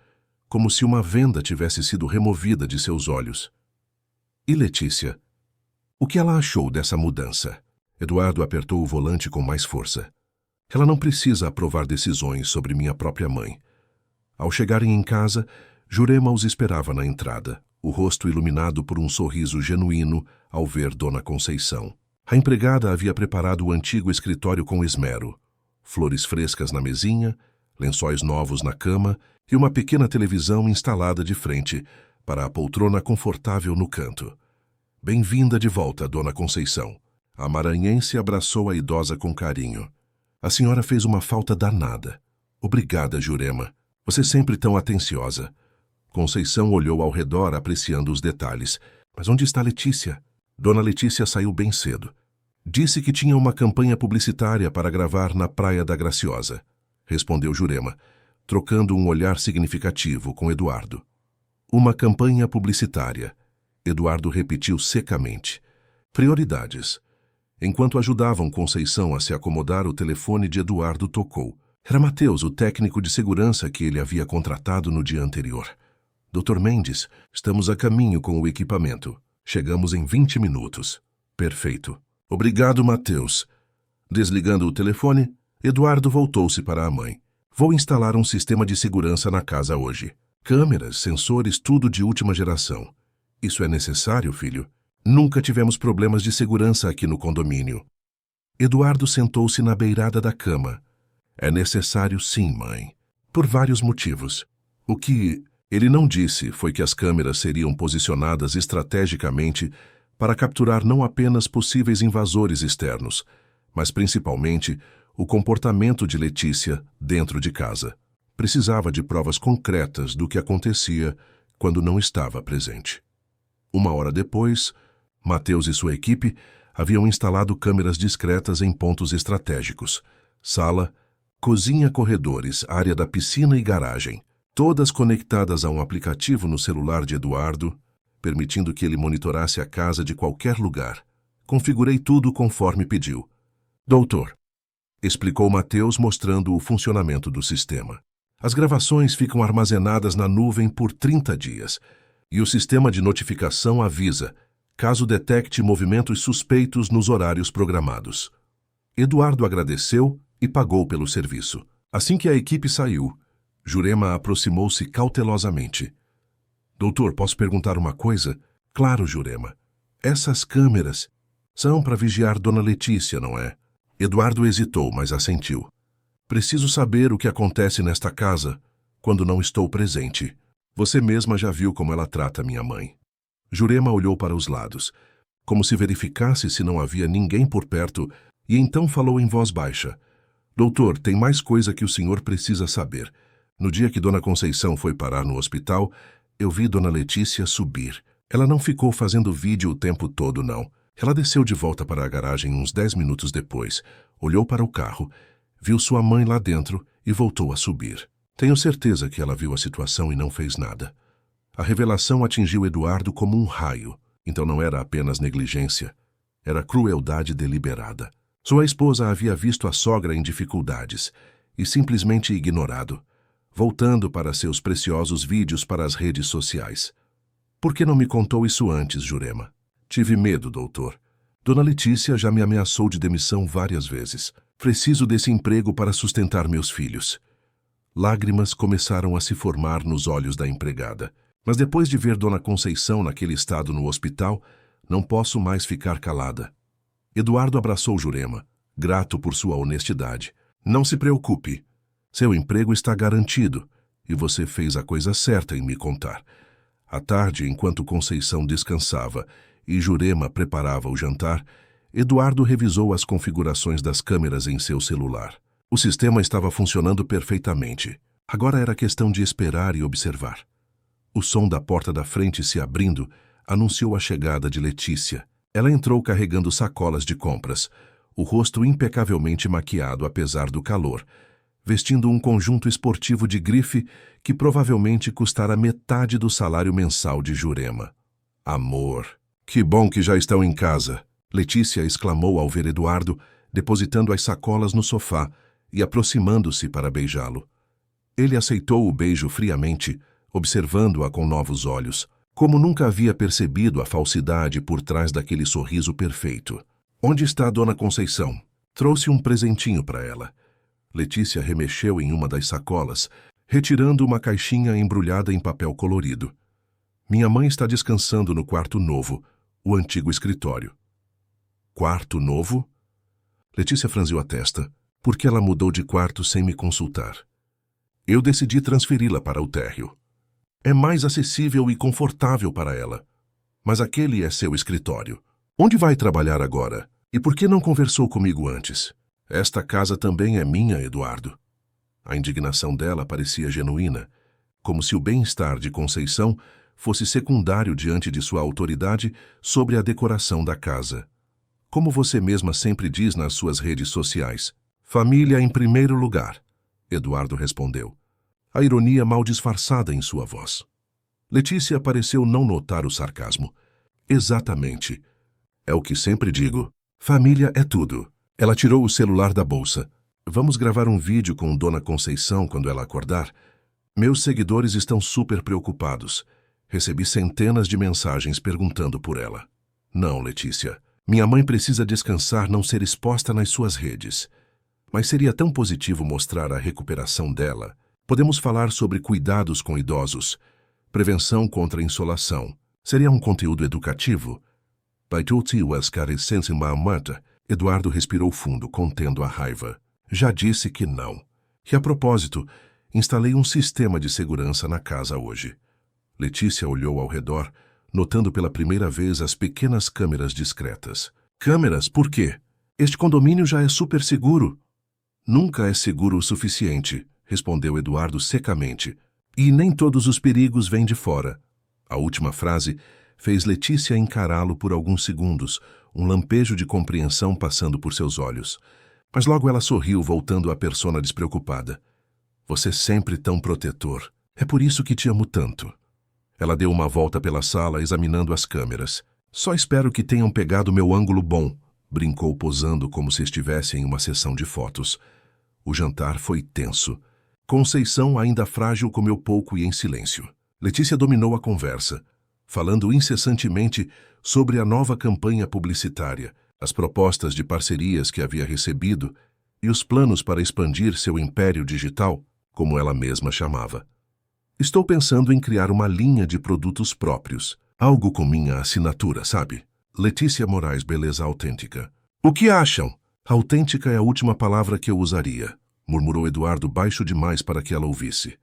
como se uma venda tivesse sido removida de seus olhos. E Letícia? O que ela achou dessa mudança? Eduardo apertou o volante com mais força. Ela não precisa aprovar decisões sobre minha própria mãe. Ao chegarem em casa, Jurema os esperava na entrada, o rosto iluminado por um sorriso genuíno ao ver Dona Conceição. A empregada havia preparado o antigo escritório com esmero. Flores frescas na mesinha, lençóis novos na cama e uma pequena televisão instalada de frente para a poltrona confortável no canto. Bem-vinda de volta, Dona Conceição. A maranhense abraçou a idosa com carinho. A senhora fez uma falta danada. Obrigada, Jurema. Você sempre tão atenciosa. Conceição olhou ao redor, apreciando os detalhes. Mas onde está Letícia? Dona Letícia saiu bem cedo. Disse que tinha uma campanha publicitária para gravar na Praia da Graciosa, respondeu Jurema, trocando um olhar significativo com Eduardo. Uma campanha publicitária. Eduardo repetiu secamente. Prioridades. Enquanto ajudavam Conceição a se acomodar, o telefone de Eduardo tocou. Era Mateus, o técnico de segurança que ele havia contratado no dia anterior. Dr. Mendes, estamos a caminho com o equipamento. Chegamos em 20 minutos. Perfeito. Obrigado, Mateus. Desligando o telefone, Eduardo voltou-se para a mãe. Vou instalar um sistema de segurança na casa hoje. Câmeras, sensores, tudo de última geração. Isso é necessário, filho? Nunca tivemos problemas de segurança aqui no condomínio. Eduardo sentou-se na beirada da cama. É necessário sim, mãe. Por vários motivos. O que ele não disse foi que as câmeras seriam posicionadas estrategicamente para capturar não apenas possíveis invasores externos, mas principalmente o comportamento de Letícia dentro de casa. Precisava de provas concretas do que acontecia quando não estava presente. 1 hora depois, Mateus e sua equipe haviam instalado câmeras discretas em pontos estratégicos: sala, cozinha, corredores, área da piscina e garagem, todas conectadas a um aplicativo no celular de Eduardo, permitindo que ele monitorasse a casa de qualquer lugar. Configurei tudo conforme pediu. Doutor, explicou Mateus, mostrando o funcionamento do sistema. As gravações ficam armazenadas na nuvem por 30 dias, e o sistema de notificação avisa caso detecte movimentos suspeitos nos horários programados. Eduardo agradeceu e pagou pelo serviço. Assim que a equipe saiu, Jurema aproximou-se cautelosamente. Doutor, posso perguntar uma coisa? Claro, Jurema. Essas câmeras são para vigiar Dona Letícia, não é? Eduardo hesitou, mas assentiu. Preciso saber o que acontece nesta casa quando não estou presente. Você mesma já viu como ela trata minha mãe. Jurema olhou para os lados, como se verificasse se não havia ninguém por perto, e então falou em voz baixa. Doutor, tem mais coisa que o senhor precisa saber. No dia que Dona Conceição foi parar no hospital, eu vi Dona Letícia subir. Ela não ficou fazendo vídeo o tempo todo, não. Ela desceu de volta para a garagem uns 10 minutos depois, olhou para o carro, viu sua mãe lá dentro e voltou a subir. Tenho certeza que ela viu a situação e não fez nada. A revelação atingiu Eduardo como um raio. Então não era apenas negligência, era crueldade deliberada. Sua esposa havia visto a sogra em dificuldades e simplesmente ignorado, voltando para seus preciosos vídeos para as redes sociais. Por que não me contou isso antes, Jurema? Tive medo, doutor. Dona Letícia já me ameaçou de demissão várias vezes. Preciso desse emprego para sustentar meus filhos. Lágrimas começaram a se formar nos olhos da empregada. Mas depois de ver Dona Conceição naquele estado no hospital, não posso mais ficar calada. Eduardo abraçou Jurema, grato por sua honestidade. Não se preocupe. Seu emprego está garantido e você fez a coisa certa em me contar. À tarde, enquanto Conceição descansava e Jurema preparava o jantar, Eduardo revisou as configurações das câmeras em seu celular. O sistema estava funcionando perfeitamente. Agora era questão de esperar e observar. O som da porta da frente se abrindo anunciou a chegada de Letícia. Ela entrou carregando sacolas de compras, o rosto impecavelmente maquiado apesar do calor, vestindo um conjunto esportivo de grife que provavelmente custara metade do salário mensal de Jurema. Amor, que bom que já estão em casa, Letícia exclamou ao ver Eduardo, depositando as sacolas no sofá e aproximando-se para beijá-lo. Ele aceitou o beijo friamente, observando-a com novos olhos, como nunca havia percebido a falsidade por trás daquele sorriso perfeito. Onde está a Dona Conceição? Trouxe um presentinho para ela. Letícia remexeu em uma das sacolas, retirando uma caixinha embrulhada em papel colorido. Minha mãe está descansando no quarto novo, o antigo escritório. Quarto novo? Letícia franziu a testa. Por que ela mudou de quarto sem me consultar? Eu decidi transferi-la para o térreo. É mais acessível e confortável para ela. Mas aquele é seu escritório. Onde vai trabalhar agora? E por que não conversou comigo antes? Esta casa também é minha, Eduardo. A indignação dela parecia genuína, como se o bem-estar de Conceição fosse secundário diante de sua autoridade sobre a decoração da casa. Como você mesma sempre diz nas suas redes sociais, família em primeiro lugar, Eduardo respondeu, a ironia mal disfarçada em sua voz. Letícia pareceu não notar o sarcasmo. Exatamente. É o que sempre digo. Família é tudo. Ela tirou o celular da bolsa. Vamos gravar um vídeo com Dona Conceição quando ela acordar? Meus seguidores estão super preocupados. Recebi centenas de mensagens perguntando por ela. Não, Letícia. Minha mãe precisa descansar, não ser exposta nas suas redes. Mas seria tão positivo mostrar a recuperação dela. Podemos falar sobre cuidados com idosos, prevenção contra a insolação. Seria um conteúdo educativo? Eduardo respirou fundo, contendo a raiva. Já disse que não. E a propósito, instalei um sistema de segurança na casa hoje. Letícia olhou ao redor, notando pela primeira vez as pequenas câmeras discretas. Câmeras? Por quê? Este condomínio já é super seguro. Nunca é seguro o suficiente, respondeu Eduardo secamente. E nem todos os perigos vêm de fora. A última frase fez Letícia encará-lo por alguns segundos, um lampejo de compreensão passando por seus olhos. Mas logo ela sorriu, voltando à persona despreocupada. Você sempre tão protetor. É por isso que te amo tanto. Ela deu uma volta pela sala, examinando as câmeras. Só espero que tenham pegado meu ângulo bom, brincou posando como se estivesse em uma sessão de fotos. O jantar foi tenso. Conceição, ainda frágil, comeu pouco e em silêncio. Letícia dominou a conversa, falando incessantemente sobre a nova campanha publicitária, as propostas de parcerias que havia recebido e os planos para expandir seu império digital, como ela mesma chamava. Estou pensando em criar uma linha de produtos próprios, algo com minha assinatura, sabe? Letícia Moraes, beleza autêntica. O que acham? Autêntica é a última palavra que eu usaria, murmurou Eduardo baixo demais para que ela ouvisse.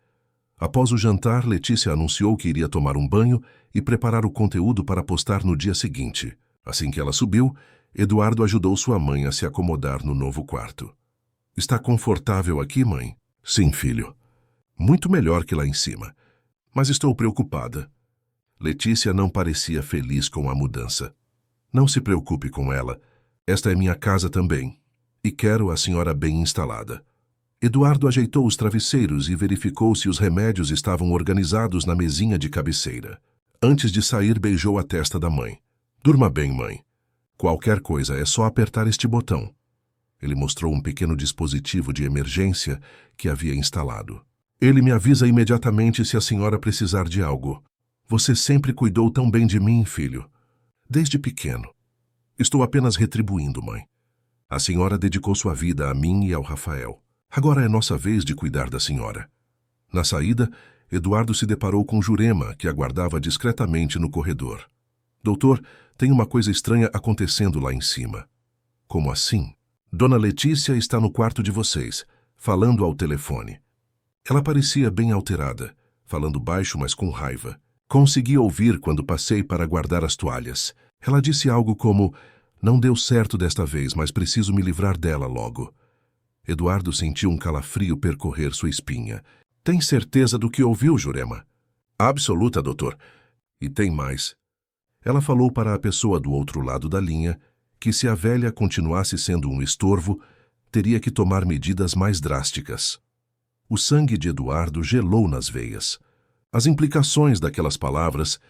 Após o jantar, Letícia anunciou que iria tomar um banho e preparar o conteúdo para postar no dia seguinte. Assim que ela subiu, Eduardo ajudou sua mãe a se acomodar no novo quarto. Está confortável aqui, mãe? Sim, filho. Muito melhor que lá em cima. Mas estou preocupada. Letícia não parecia feliz com a mudança. Não se preocupe com ela. Esta é minha casa também. E quero a senhora bem instalada. Eduardo ajeitou os travesseiros e verificou se os remédios estavam organizados na mesinha de cabeceira. Antes de sair, beijou a testa da mãe. Durma bem, mãe. Qualquer coisa, é só apertar este botão. Ele mostrou um pequeno dispositivo de emergência que havia instalado. Ele me avisa imediatamente se a senhora precisar de algo. Você sempre cuidou tão bem de mim, filho. Desde pequeno. Estou apenas retribuindo, mãe. A senhora dedicou sua vida a mim e ao Rafael. Agora é nossa vez de cuidar da senhora. Na saída, Eduardo se deparou com Jurema, que aguardava discretamente no corredor. Doutor, tem uma coisa estranha acontecendo lá em cima. Como assim? Dona Letícia está no quarto de vocês, falando ao telefone. Ela parecia bem alterada, falando baixo, mas com raiva. Consegui ouvir quando passei para guardar as toalhas. Ela disse algo como, não deu certo desta vez, mas preciso me livrar dela logo. Eduardo sentiu um calafrio percorrer sua espinha. Tem certeza do que ouviu, Jurema? Absoluta, doutor. E tem mais. Ela falou para a pessoa do outro lado da linha que se a velha continuasse sendo um estorvo, teria que tomar medidas mais drásticas. O sangue de Eduardo gelou nas veias. As implicações daquelas palavras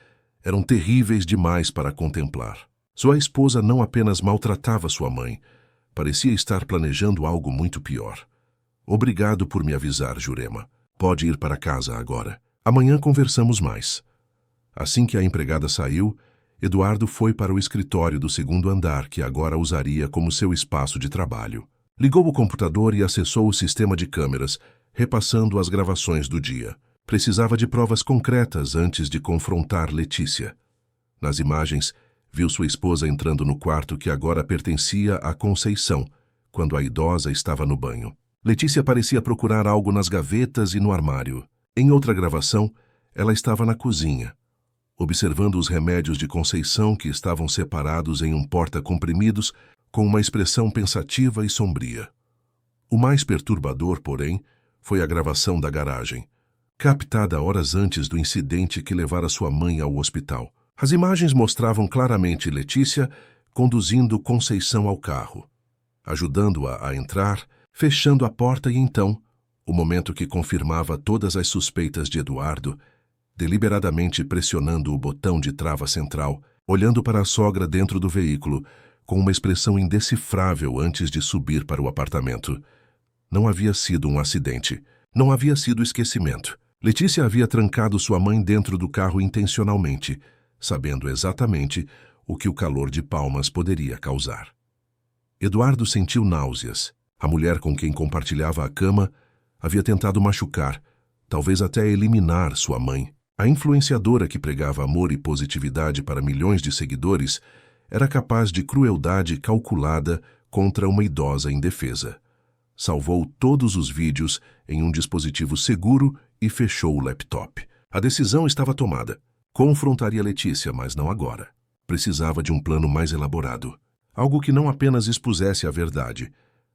eram terríveis demais para contemplar. Sua esposa não apenas maltratava sua mãe, parecia estar planejando algo muito pior. Obrigado por me avisar, Jurema. Pode ir para casa agora. Amanhã conversamos mais. Assim que a empregada saiu, Eduardo foi para o escritório do segundo andar, que agora usaria como seu espaço de trabalho. Ligou o computador e acessou o sistema de câmeras, repassando as gravações do dia. Precisava de provas concretas antes de confrontar Letícia. Nas imagens, viu sua esposa entrando no quarto que agora pertencia a Conceição, quando a idosa estava no banho. Letícia parecia procurar algo nas gavetas e no armário. Em outra gravação, ela estava na cozinha, observando os remédios de Conceição que estavam separados em um porta-comprimidos com uma expressão pensativa e sombria. O mais perturbador, porém, foi a gravação da garagem, captada horas antes do incidente que levara sua mãe ao hospital. As imagens mostravam claramente Letícia conduzindo Conceição ao carro, ajudando-a a entrar, fechando a porta e então, o momento que confirmava todas as suspeitas de Eduardo, deliberadamente pressionando o botão de trava central, olhando para a sogra dentro do veículo, com uma expressão indecifrável antes de subir para o apartamento. Não havia sido um acidente. Não havia sido esquecimento. Letícia havia trancado sua mãe dentro do carro intencionalmente, sabendo exatamente o que o calor de Palmas poderia causar. Eduardo sentiu náuseas. A mulher com quem compartilhava a cama havia tentado machucar, talvez até eliminar sua mãe. A influenciadora que pregava amor e positividade para milhões de seguidores era capaz de crueldade calculada contra uma idosa indefesa. Salvou todos os vídeos em um dispositivo seguro e fechou o laptop. A decisão estava tomada. Confrontaria Letícia, mas não agora. Precisava de um plano mais elaborado. Algo que não apenas expusesse a verdade,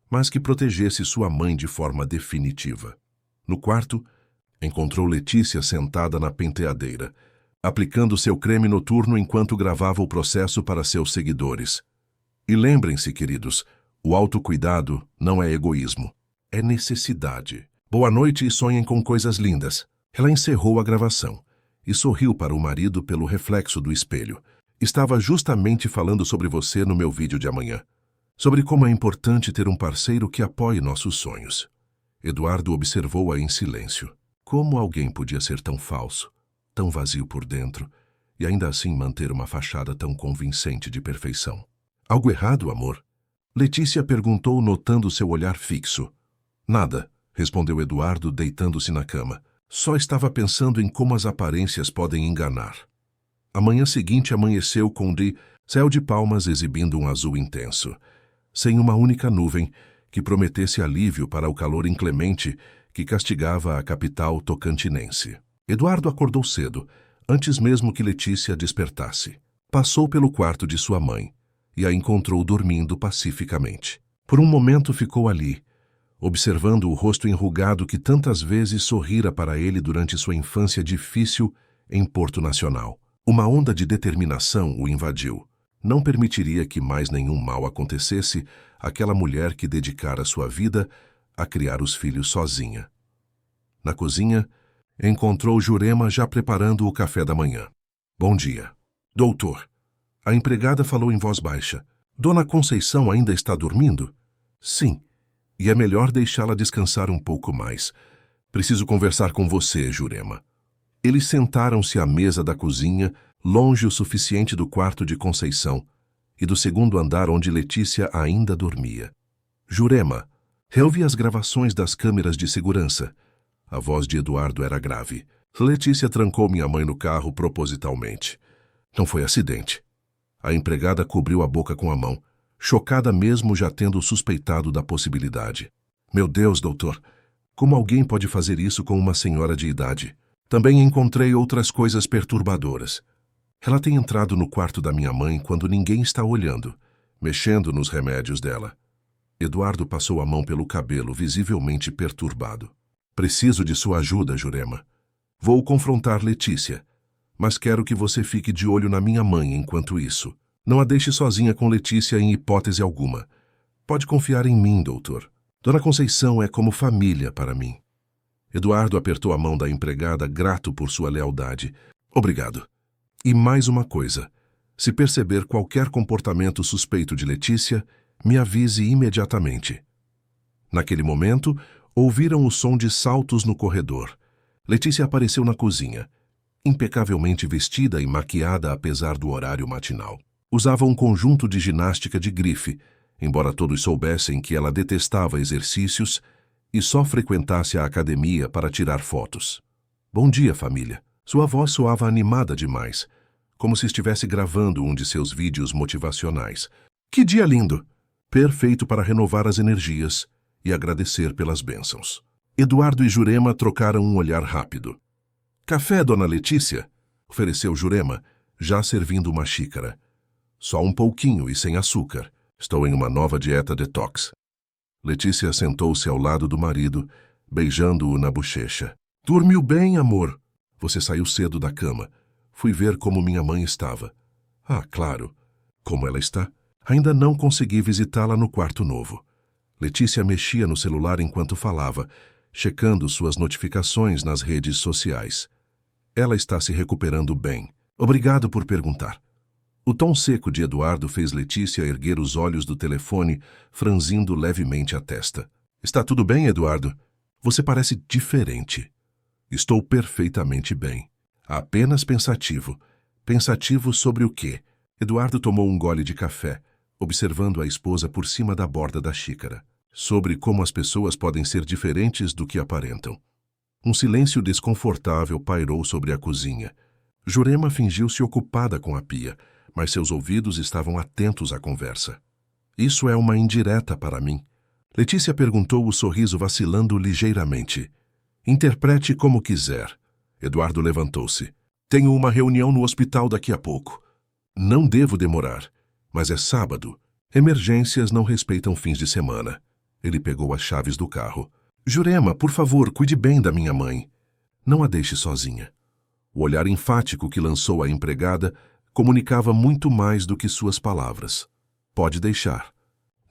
mas que protegesse sua mãe de forma definitiva. No quarto, encontrou Letícia sentada na penteadeira, aplicando seu creme noturno enquanto gravava o processo para seus seguidores. E lembrem-se, queridos, o autocuidado não é egoísmo, é necessidade. Boa noite e sonhem com coisas lindas. Ela encerrou a gravação e sorriu para o marido pelo reflexo do espelho. Estava justamente falando sobre você no meu vídeo de amanhã. Sobre como é importante ter um parceiro que apoie nossos sonhos. Eduardo observou-a em silêncio. Como alguém podia ser tão falso, tão vazio por dentro, e ainda assim manter uma fachada tão convincente de perfeição? Algo errado, amor? Letícia perguntou, notando seu olhar fixo. Nada, respondeu Eduardo, deitando-se na cama. Só estava pensando em como as aparências podem enganar. A manhã seguinte amanheceu com Céu de palmas exibindo um azul intenso, sem uma única nuvem que prometesse alívio para o calor inclemente que castigava a capital tocantinense. Eduardo acordou cedo, antes mesmo que Letícia despertasse. Passou pelo quarto de sua mãe e a encontrou dormindo pacificamente. Por um momento ficou ali, observando o rosto enrugado que tantas vezes sorrira para ele durante sua infância difícil em Porto Nacional. Uma onda de determinação o invadiu. Não permitiria que mais nenhum mal acontecesse àquela mulher que dedicara sua vida a criar os filhos sozinha. Na cozinha, encontrou Jurema já preparando o café da manhã. Bom dia. Doutor. A empregada falou em voz baixa. Dona Conceição ainda está dormindo? Sim. E é melhor deixá-la descansar um pouco mais. Preciso conversar com você, Jurema. Eles sentaram-se à mesa da cozinha, longe o suficiente do quarto de Conceição e do segundo andar onde Letícia ainda dormia. Jurema, reouvi as gravações das câmeras de segurança. A voz de Eduardo era grave. Letícia trancou minha mãe no carro propositalmente. Não foi acidente. A empregada cobriu a boca com a mão, chocada mesmo já tendo suspeitado da possibilidade. Meu Deus, doutor, como alguém pode fazer isso com uma senhora de idade? Também encontrei outras coisas perturbadoras. Ela tem entrado no quarto da minha mãe quando ninguém está olhando, mexendo nos remédios dela. Eduardo passou a mão pelo cabelo, visivelmente perturbado. Preciso de sua ajuda, Jurema. Vou confrontar Letícia, mas quero que você fique de olho na minha mãe enquanto isso. Não a deixe sozinha com Letícia em hipótese alguma. Pode confiar em mim, doutor. Dona Conceição é como família para mim. Eduardo apertou a mão da empregada, grato por sua lealdade. Obrigado. E mais uma coisa. Se perceber qualquer comportamento suspeito de Letícia, me avise imediatamente. Naquele momento, ouviram o som de saltos no corredor. Letícia apareceu na cozinha, impecavelmente vestida e maquiada apesar do horário matinal. Usava um conjunto de ginástica de grife, embora todos soubessem que ela detestava exercícios e só frequentasse a academia para tirar fotos. Bom dia, família. Sua voz soava animada demais, como se estivesse gravando um de seus vídeos motivacionais. Que dia lindo! Perfeito para renovar as energias e agradecer pelas bênçãos. Eduardo e Jurema trocaram um olhar rápido. Café, dona Letícia? Ofereceu Jurema, já servindo uma xícara. Só um pouquinho e sem açúcar. Estou em uma nova dieta detox. Letícia sentou-se ao lado do marido, beijando-o na bochecha. Dormiu bem, amor? Você saiu cedo da cama. Fui ver como minha mãe estava. Ah, claro. Como ela está? Ainda não consegui visitá-la no quarto novo. Letícia mexia no celular enquanto falava, checando suas notificações nas redes sociais. Ela está se recuperando bem. Obrigado por perguntar. O tom seco de Eduardo fez Letícia erguer os olhos do telefone, franzindo levemente a testa. Está tudo bem, Eduardo? Você parece diferente. Estou perfeitamente bem. Apenas pensativo. Pensativo sobre o quê? Eduardo tomou um gole de café, observando a esposa por cima da borda da xícara. Sobre como as pessoas podem ser diferentes do que aparentam. Um silêncio desconfortável pairou sobre a cozinha. Jurema fingiu-se ocupada com a pia, mas seus ouvidos estavam atentos à conversa. Isso é uma indireta para mim. Letícia perguntou, o sorriso vacilando ligeiramente. Interprete como quiser. Eduardo levantou-se. Tenho uma reunião no hospital daqui a pouco. Não devo demorar, mas é sábado. Emergências não respeitam fins de semana. Ele pegou as chaves do carro. Jurema, por favor, cuide bem da minha mãe. Não a deixe sozinha. O olhar enfático que lançou a empregada comunicava muito mais do que suas palavras. Pode deixar.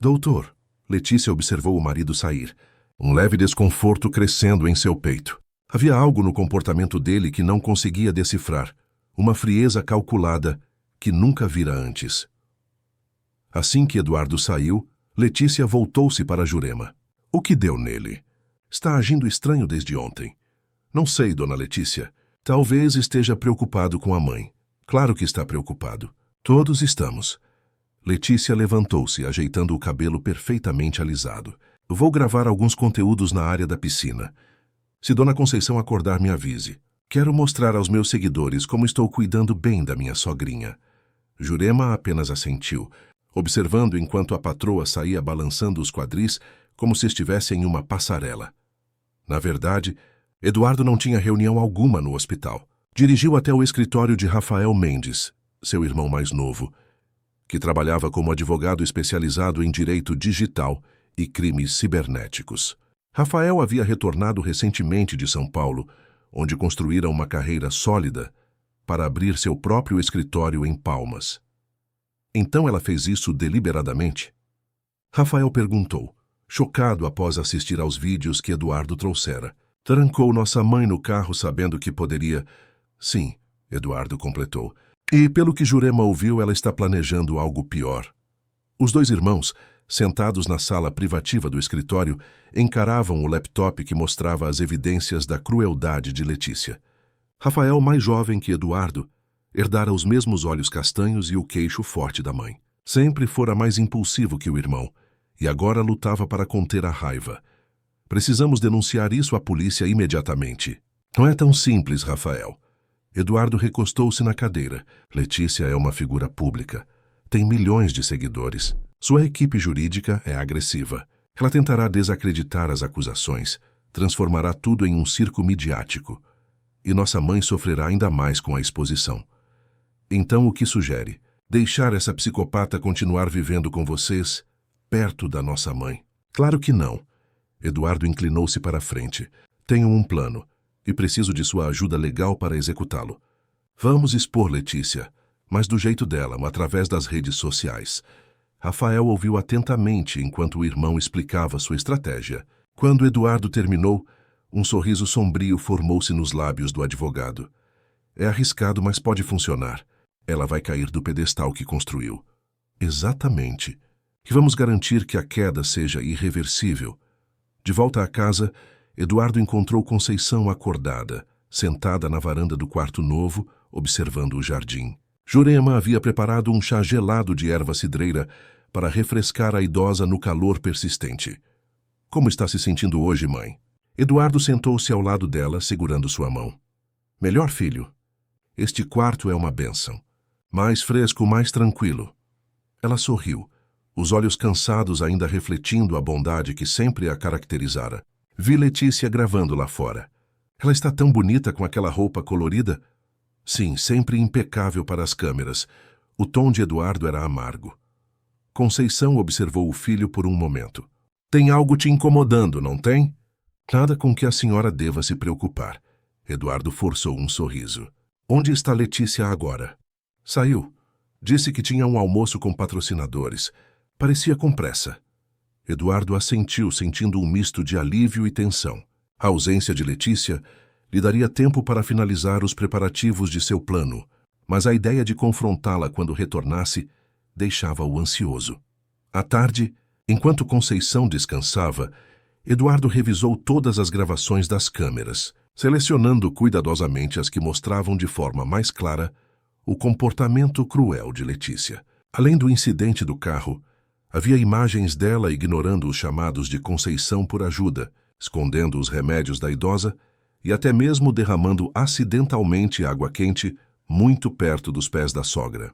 Doutor, Letícia observou o marido sair, um leve desconforto crescendo em seu peito. Havia algo no comportamento dele que não conseguia decifrar, uma frieza calculada que nunca vira antes. Assim que Eduardo saiu, Letícia voltou-se para Jurema. O que deu nele? Está agindo estranho desde ontem. Não sei, dona Letícia. Talvez esteja preocupado com a mãe. Claro que está preocupado. Todos estamos. Letícia levantou-se, ajeitando o cabelo perfeitamente alisado. Vou gravar alguns conteúdos na área da piscina. Se Dona Conceição acordar, me avise. Quero mostrar aos meus seguidores como estou cuidando bem da minha sogrinha. Jurema apenas assentiu, observando enquanto a patroa saía balançando os quadris como se estivesse em uma passarela. Na verdade, Eduardo não tinha reunião alguma no hospital. Dirigiu até o escritório de Rafael Mendes, seu irmão mais novo, que trabalhava como advogado especializado em direito digital e crimes cibernéticos. Rafael havia retornado recentemente de São Paulo, onde construíra uma carreira sólida para abrir seu próprio escritório em Palmas. Então ela fez isso deliberadamente? Rafael perguntou, chocado após assistir aos vídeos que Eduardo trouxera. Trancou nossa mãe no carro sabendo que poderia... Sim, Eduardo completou. E, pelo que Jurema ouviu, ela está planejando algo pior. Os dois irmãos, sentados na sala privativa do escritório, encaravam o laptop que mostrava as evidências da crueldade de Letícia. Rafael, mais jovem que Eduardo, herdara os mesmos olhos castanhos e o queixo forte da mãe. Sempre fora mais impulsivo que o irmão, e agora lutava para conter a raiva. Precisamos denunciar isso à polícia imediatamente. Não é tão simples, Rafael. Eduardo recostou-se na cadeira. Letícia é uma figura pública. Tem milhões de seguidores. Sua equipe jurídica é agressiva. Ela tentará desacreditar as acusações, transformará tudo em um circo midiático. E nossa mãe sofrerá ainda mais com a exposição. Então, o que sugere? Deixar essa psicopata continuar vivendo com vocês, perto da nossa mãe? Claro que não. Eduardo inclinou-se para a frente. Tenho um plano, e preciso de sua ajuda legal para executá-lo. Vamos expor Letícia, mas do jeito dela, através das redes sociais. Rafael ouviu atentamente enquanto o irmão explicava sua estratégia. Quando Eduardo terminou, um sorriso sombrio formou-se nos lábios do advogado. É arriscado, mas pode funcionar. Ela vai cair do pedestal que construiu. Exatamente. E vamos garantir que a queda seja irreversível. De volta à casa, Eduardo encontrou Conceição acordada, sentada na varanda do quarto novo, observando o jardim. Jurema havia preparado um chá gelado de erva cidreira para refrescar a idosa no calor persistente. Como está se sentindo hoje, mãe? Eduardo sentou-se ao lado dela, segurando sua mão. Melhor, filho. Este quarto é uma bênção. Mais fresco, mais tranquilo. Ela sorriu, os olhos cansados ainda refletindo a bondade que sempre a caracterizara. Vi Letícia gravando lá fora. Ela está tão bonita com aquela roupa colorida. Sim, sempre impecável para as câmeras. O tom de Eduardo era amargo. Conceição observou o filho por um momento. Tem algo te incomodando, não tem? Nada com que a senhora deva se preocupar. Eduardo forçou um sorriso. Onde está Letícia agora? Saiu. Disse que tinha um almoço com patrocinadores. Parecia com pressa. Eduardo assentiu, sentindo um misto de alívio e tensão. A ausência de Letícia lhe daria tempo para finalizar os preparativos de seu plano, mas a ideia de confrontá-la quando retornasse deixava-o ansioso. À tarde, enquanto Conceição descansava, Eduardo revisou todas as gravações das câmeras, selecionando cuidadosamente as que mostravam de forma mais clara o comportamento cruel de Letícia. Além do incidente do carro, havia imagens dela ignorando os chamados de Conceição por ajuda, escondendo os remédios da idosa e até mesmo derramando acidentalmente água quente muito perto dos pés da sogra.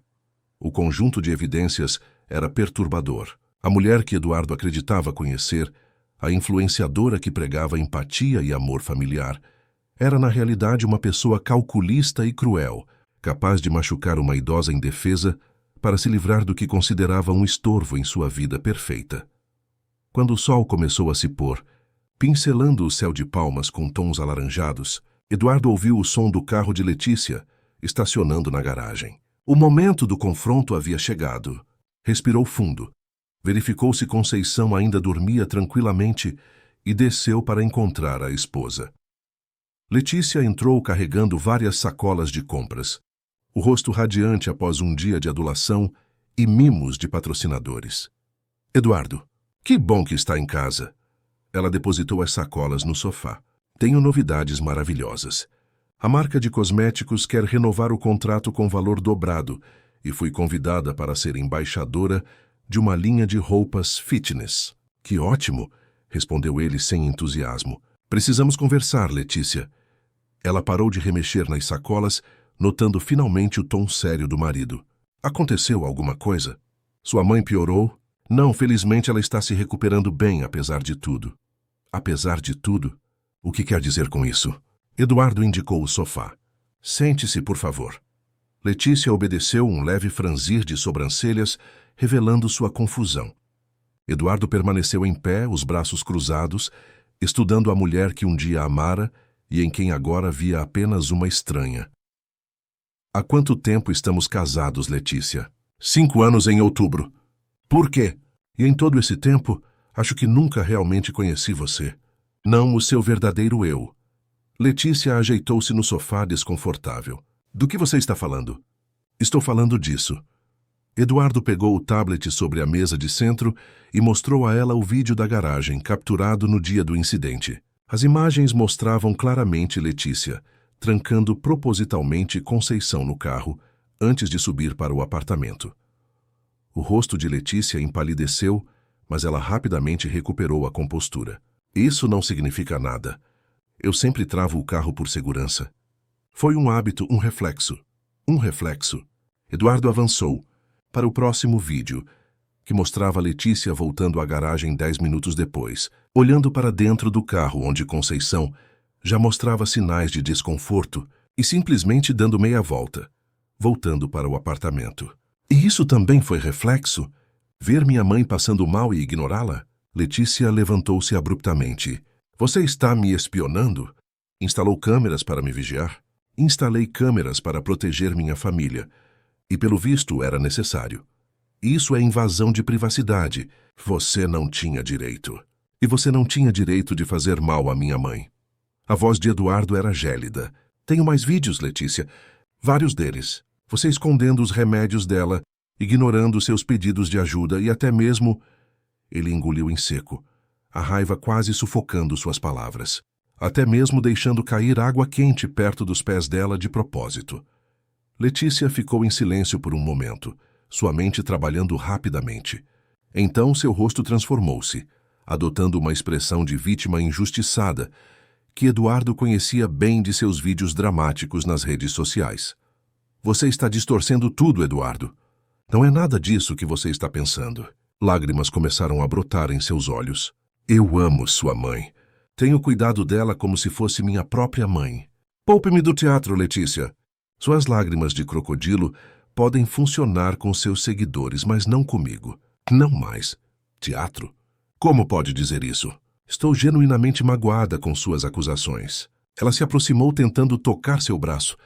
O conjunto de evidências era perturbador. A mulher que Eduardo acreditava conhecer, a influenciadora que pregava empatia e amor familiar, era na realidade uma pessoa calculista e cruel, capaz de machucar uma idosa indefesa para se livrar do que considerava um estorvo em sua vida perfeita. Quando o sol começou a se pôr, pincelando o céu de Palmas com tons alaranjados, Eduardo ouviu o som do carro de Letícia, estacionando na garagem. O momento do confronto havia chegado. Respirou fundo. Verificou se Conceição ainda dormia tranquilamente e desceu para encontrar a esposa. Letícia entrou carregando várias sacolas de compras, o rosto radiante após um dia de adulação e mimos de patrocinadores. Eduardo, que bom que está em casa. Ela depositou as sacolas no sofá. Tenho novidades maravilhosas. A marca de cosméticos quer renovar o contrato com valor dobrado e fui convidada para ser embaixadora de uma linha de roupas fitness. Que ótimo, respondeu ele sem entusiasmo. Precisamos conversar, Letícia. Ela parou de remexer nas sacolas, notando finalmente o tom sério do marido. Aconteceu alguma coisa? Sua mãe piorou? Não, felizmente ela está se recuperando bem, apesar de tudo. Apesar de tudo? O que quer dizer com isso? Eduardo indicou o sofá. Sente-se, por favor. Letícia obedeceu um leve franzir de sobrancelhas, revelando sua confusão. Eduardo permaneceu em pé, os braços cruzados, estudando a mulher que um dia amara e em quem agora via apenas uma estranha. Há quanto tempo estamos casados, Letícia? 5 anos em outubro. Por quê? E em todo esse tempo, acho que nunca realmente conheci você. Não o seu verdadeiro eu. Letícia ajeitou-se no sofá desconfortável. Do que você está falando? Estou falando disso. Eduardo pegou o tablet sobre a mesa de centro e mostrou a ela o vídeo da garagem, capturado no dia do incidente. As imagens mostravam claramente Letícia, trancando propositalmente Conceição no carro, antes de subir para o apartamento. O rosto de Letícia empalideceu, mas ela rapidamente recuperou a compostura. Isso não significa nada. Eu sempre travo o carro por segurança. Foi um hábito, um reflexo. Um reflexo. Eduardo avançou para o próximo vídeo, que mostrava Letícia voltando à garagem 10 minutos depois, olhando para dentro do carro onde Conceição já mostrava sinais de desconforto e simplesmente dando meia volta, voltando para o apartamento. E isso também foi reflexo? Ver minha mãe passando mal e ignorá-la? Letícia levantou-se abruptamente. Você está me espionando? Instalou câmeras para me vigiar? Instalei câmeras para proteger minha família. E pelo visto era necessário. Isso é invasão de privacidade. Você não tinha direito. E você não tinha direito de fazer mal à minha mãe. A voz de Eduardo era gélida. Tenho mais vídeos, Letícia. Vários deles. Você escondendo os remédios dela, ignorando seus pedidos de ajuda e até mesmo... Ele engoliu em seco, a raiva quase sufocando suas palavras. Até mesmo deixando cair água quente perto dos pés dela de propósito. Letícia ficou em silêncio por um momento, sua mente trabalhando rapidamente. Então seu rosto transformou-se, adotando uma expressão de vítima injustiçada, que Eduardo conhecia bem de seus vídeos dramáticos nas redes sociais. Você está distorcendo tudo, Eduardo. Não é nada disso que você está pensando. Lágrimas começaram a brotar em seus olhos. Eu amo sua mãe. Tenho cuidado dela como se fosse minha própria mãe. Poupe-me do teatro, Letícia. Suas lágrimas de crocodilo podem funcionar com seus seguidores, mas não comigo. Não mais. Teatro? Como pode dizer isso? Estou genuinamente magoada com suas acusações. Ela se aproximou tentando tocar seu braço,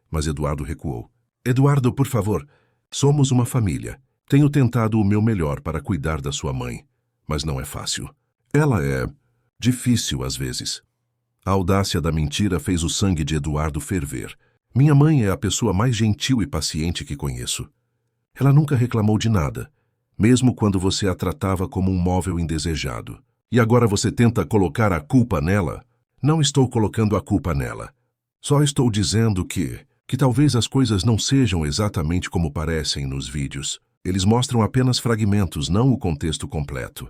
mas Eduardo recuou. Eduardo, por favor. Somos uma família. Tenho tentado o meu melhor para cuidar da sua mãe, mas não é fácil. Ela é difícil às vezes. A audácia da mentira fez o sangue de Eduardo ferver. Minha mãe é a pessoa mais gentil e paciente que conheço. Ela nunca reclamou de nada, mesmo quando você a tratava como um móvel indesejado. E agora você tenta colocar a culpa nela? Não estou colocando a culpa nela. Só estou dizendo que talvez as coisas não sejam exatamente como parecem nos vídeos. Eles mostram apenas fragmentos, não o contexto completo.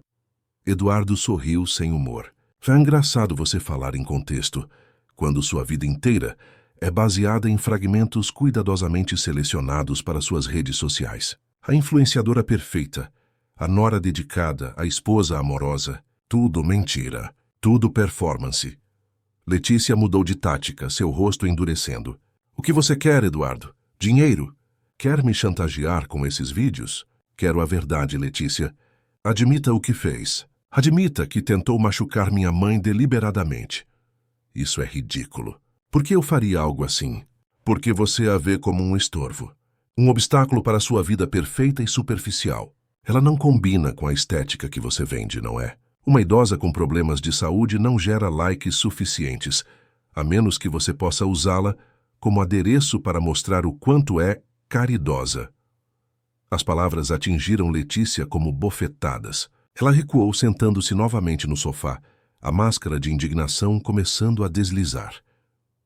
Eduardo sorriu sem humor. É engraçado você falar em contexto, quando sua vida inteira é baseada em fragmentos cuidadosamente selecionados para suas redes sociais. A influenciadora perfeita, a nora dedicada, a esposa amorosa, tudo mentira, tudo performance. Letícia mudou de tática, seu rosto endurecendo. O que você quer, Eduardo? Dinheiro? Quer me chantagear com esses vídeos? Quero a verdade, Letícia. Admita o que fez. Admita que tentou machucar minha mãe deliberadamente. Isso é ridículo. Por que eu faria algo assim? Porque você a vê como um estorvo. Um obstáculo para sua vida perfeita e superficial. Ela não combina com a estética que você vende, não é? Uma idosa com problemas de saúde não gera likes suficientes, a menos que você possa usá-la como adereço para mostrar o quanto é caridosa. As palavras atingiram Letícia como bofetadas. Ela recuou, sentando-se novamente no sofá, a máscara de indignação começando a deslizar.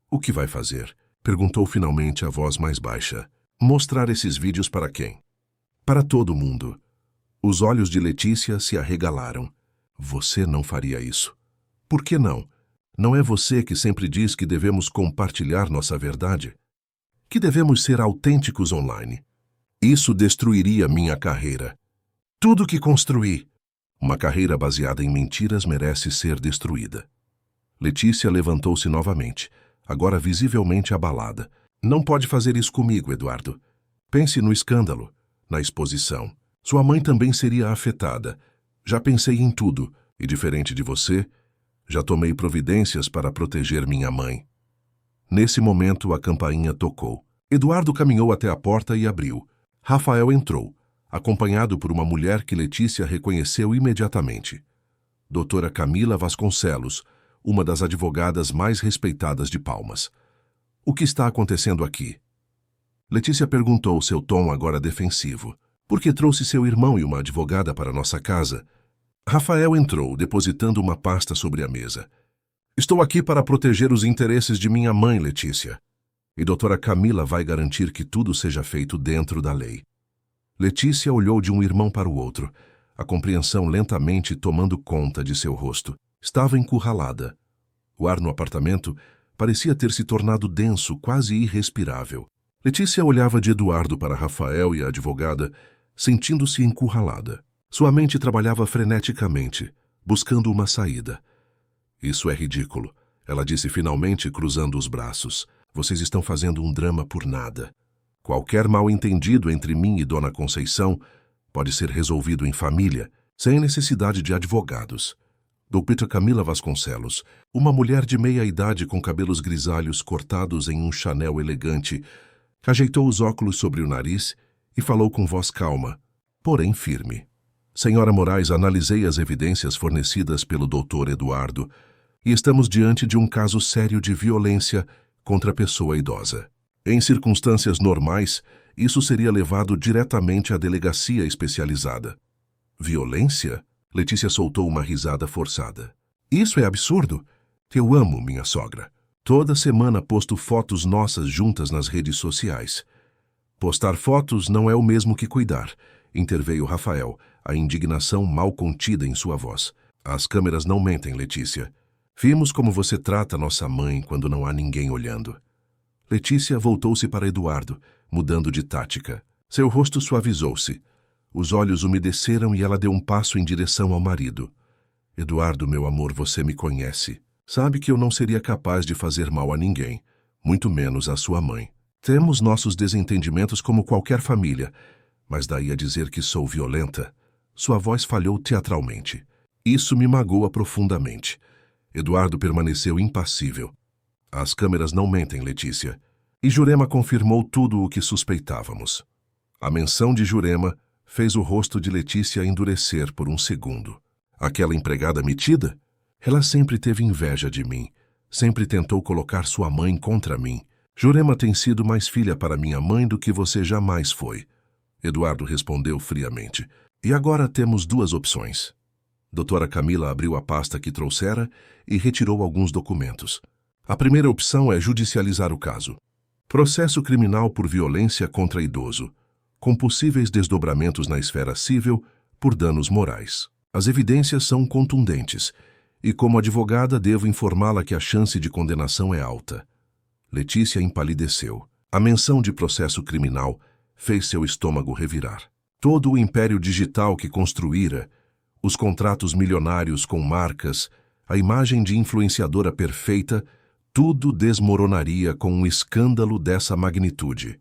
O que vai fazer? Perguntou finalmente a voz mais baixa. Mostrar esses vídeos para quem? Para todo mundo. Os olhos de Letícia se arregalaram. Você não faria isso. Por que não? Não é você que sempre diz que devemos compartilhar nossa verdade? Que devemos ser autênticos online? Isso destruiria minha carreira. Tudo que construí. Uma carreira baseada em mentiras merece ser destruída. Letícia levantou-se novamente, agora visivelmente abalada. Não pode fazer isso comigo, Eduardo. Pense no escândalo, na exposição. Sua mãe também seria afetada. Já pensei em tudo, e diferente de você, já tomei providências para proteger minha mãe. Nesse momento, a campainha tocou. Eduardo caminhou até a porta e abriu. Rafael entrou, acompanhado por uma mulher que Letícia reconheceu imediatamente. Doutora Camila Vasconcelos, uma das advogadas mais respeitadas de Palmas. O que está acontecendo aqui? Letícia perguntou, seu tom agora defensivo. Por que trouxe seu irmão e uma advogada para nossa casa? Rafael entrou, depositando uma pasta sobre a mesa. Estou aqui para proteger os interesses de minha mãe, Letícia. E doutora Camila vai garantir que tudo seja feito dentro da lei. Letícia olhou de um irmão para o outro, a compreensão lentamente tomando conta de seu rosto. Estava encurralada. O ar no apartamento parecia ter se tornado denso, quase irrespirável. Letícia olhava de Eduardo para Rafael e a advogada, sentindo-se encurralada. Sua mente trabalhava freneticamente, buscando uma saída. Isso é ridículo, ela disse finalmente, cruzando os braços. Vocês estão fazendo um drama por nada. Qualquer mal-entendido entre mim e Dona Conceição pode ser resolvido em família, sem necessidade de advogados. Doutora Camila Vasconcelos, uma mulher de meia-idade com cabelos grisalhos cortados em um Chanel elegante, ajeitou os óculos sobre o nariz e falou com voz calma, porém firme. Senhora Moraes, analisei as evidências fornecidas pelo Dr. Eduardo e estamos diante de um caso sério de violência contra a pessoa idosa. Em circunstâncias normais, isso seria levado diretamente à delegacia especializada. Violência? Letícia soltou uma risada forçada. Isso é absurdo. Eu amo minha sogra. Toda semana posto fotos nossas juntas nas redes sociais. Postar fotos não é o mesmo que cuidar, interveio Rafael, a indignação mal contida em sua voz. As câmeras não mentem, Letícia. Vimos como você trata nossa mãe quando não há ninguém olhando. Letícia voltou-se para Eduardo, mudando de tática. Seu rosto suavizou-se. Os olhos umedeceram e ela deu um passo em direção ao marido. Eduardo, meu amor, você me conhece. Sabe que eu não seria capaz de fazer mal a ninguém, muito menos à sua mãe. Temos nossos desentendimentos como qualquer família, mas daí a dizer que sou violenta. Sua voz falhou teatralmente. Isso me magoa profundamente. Eduardo permaneceu impassível. As câmeras não mentem, Letícia. E Jurema confirmou tudo o que suspeitávamos. A menção de Jurema fez o rosto de Letícia endurecer por um segundo. Aquela empregada metida? Ela sempre teve inveja de mim. Sempre tentou colocar sua mãe contra mim. Jurema tem sido mais filha para minha mãe do que você jamais foi. Eduardo respondeu friamente. E agora temos duas opções. Doutora Camila abriu a pasta que trouxera e retirou alguns documentos. A primeira opção é judicializar o caso. Processo criminal por violência contra idoso, com possíveis desdobramentos na esfera civil por danos morais. As evidências são contundentes e, como advogada, devo informá-la que a chance de condenação é alta. Letícia empalideceu. A menção de processo criminal fez seu estômago revirar. Todo o império digital que construíra, os contratos milionários com marcas, a imagem de influenciadora perfeita, tudo desmoronaria com um escândalo dessa magnitude.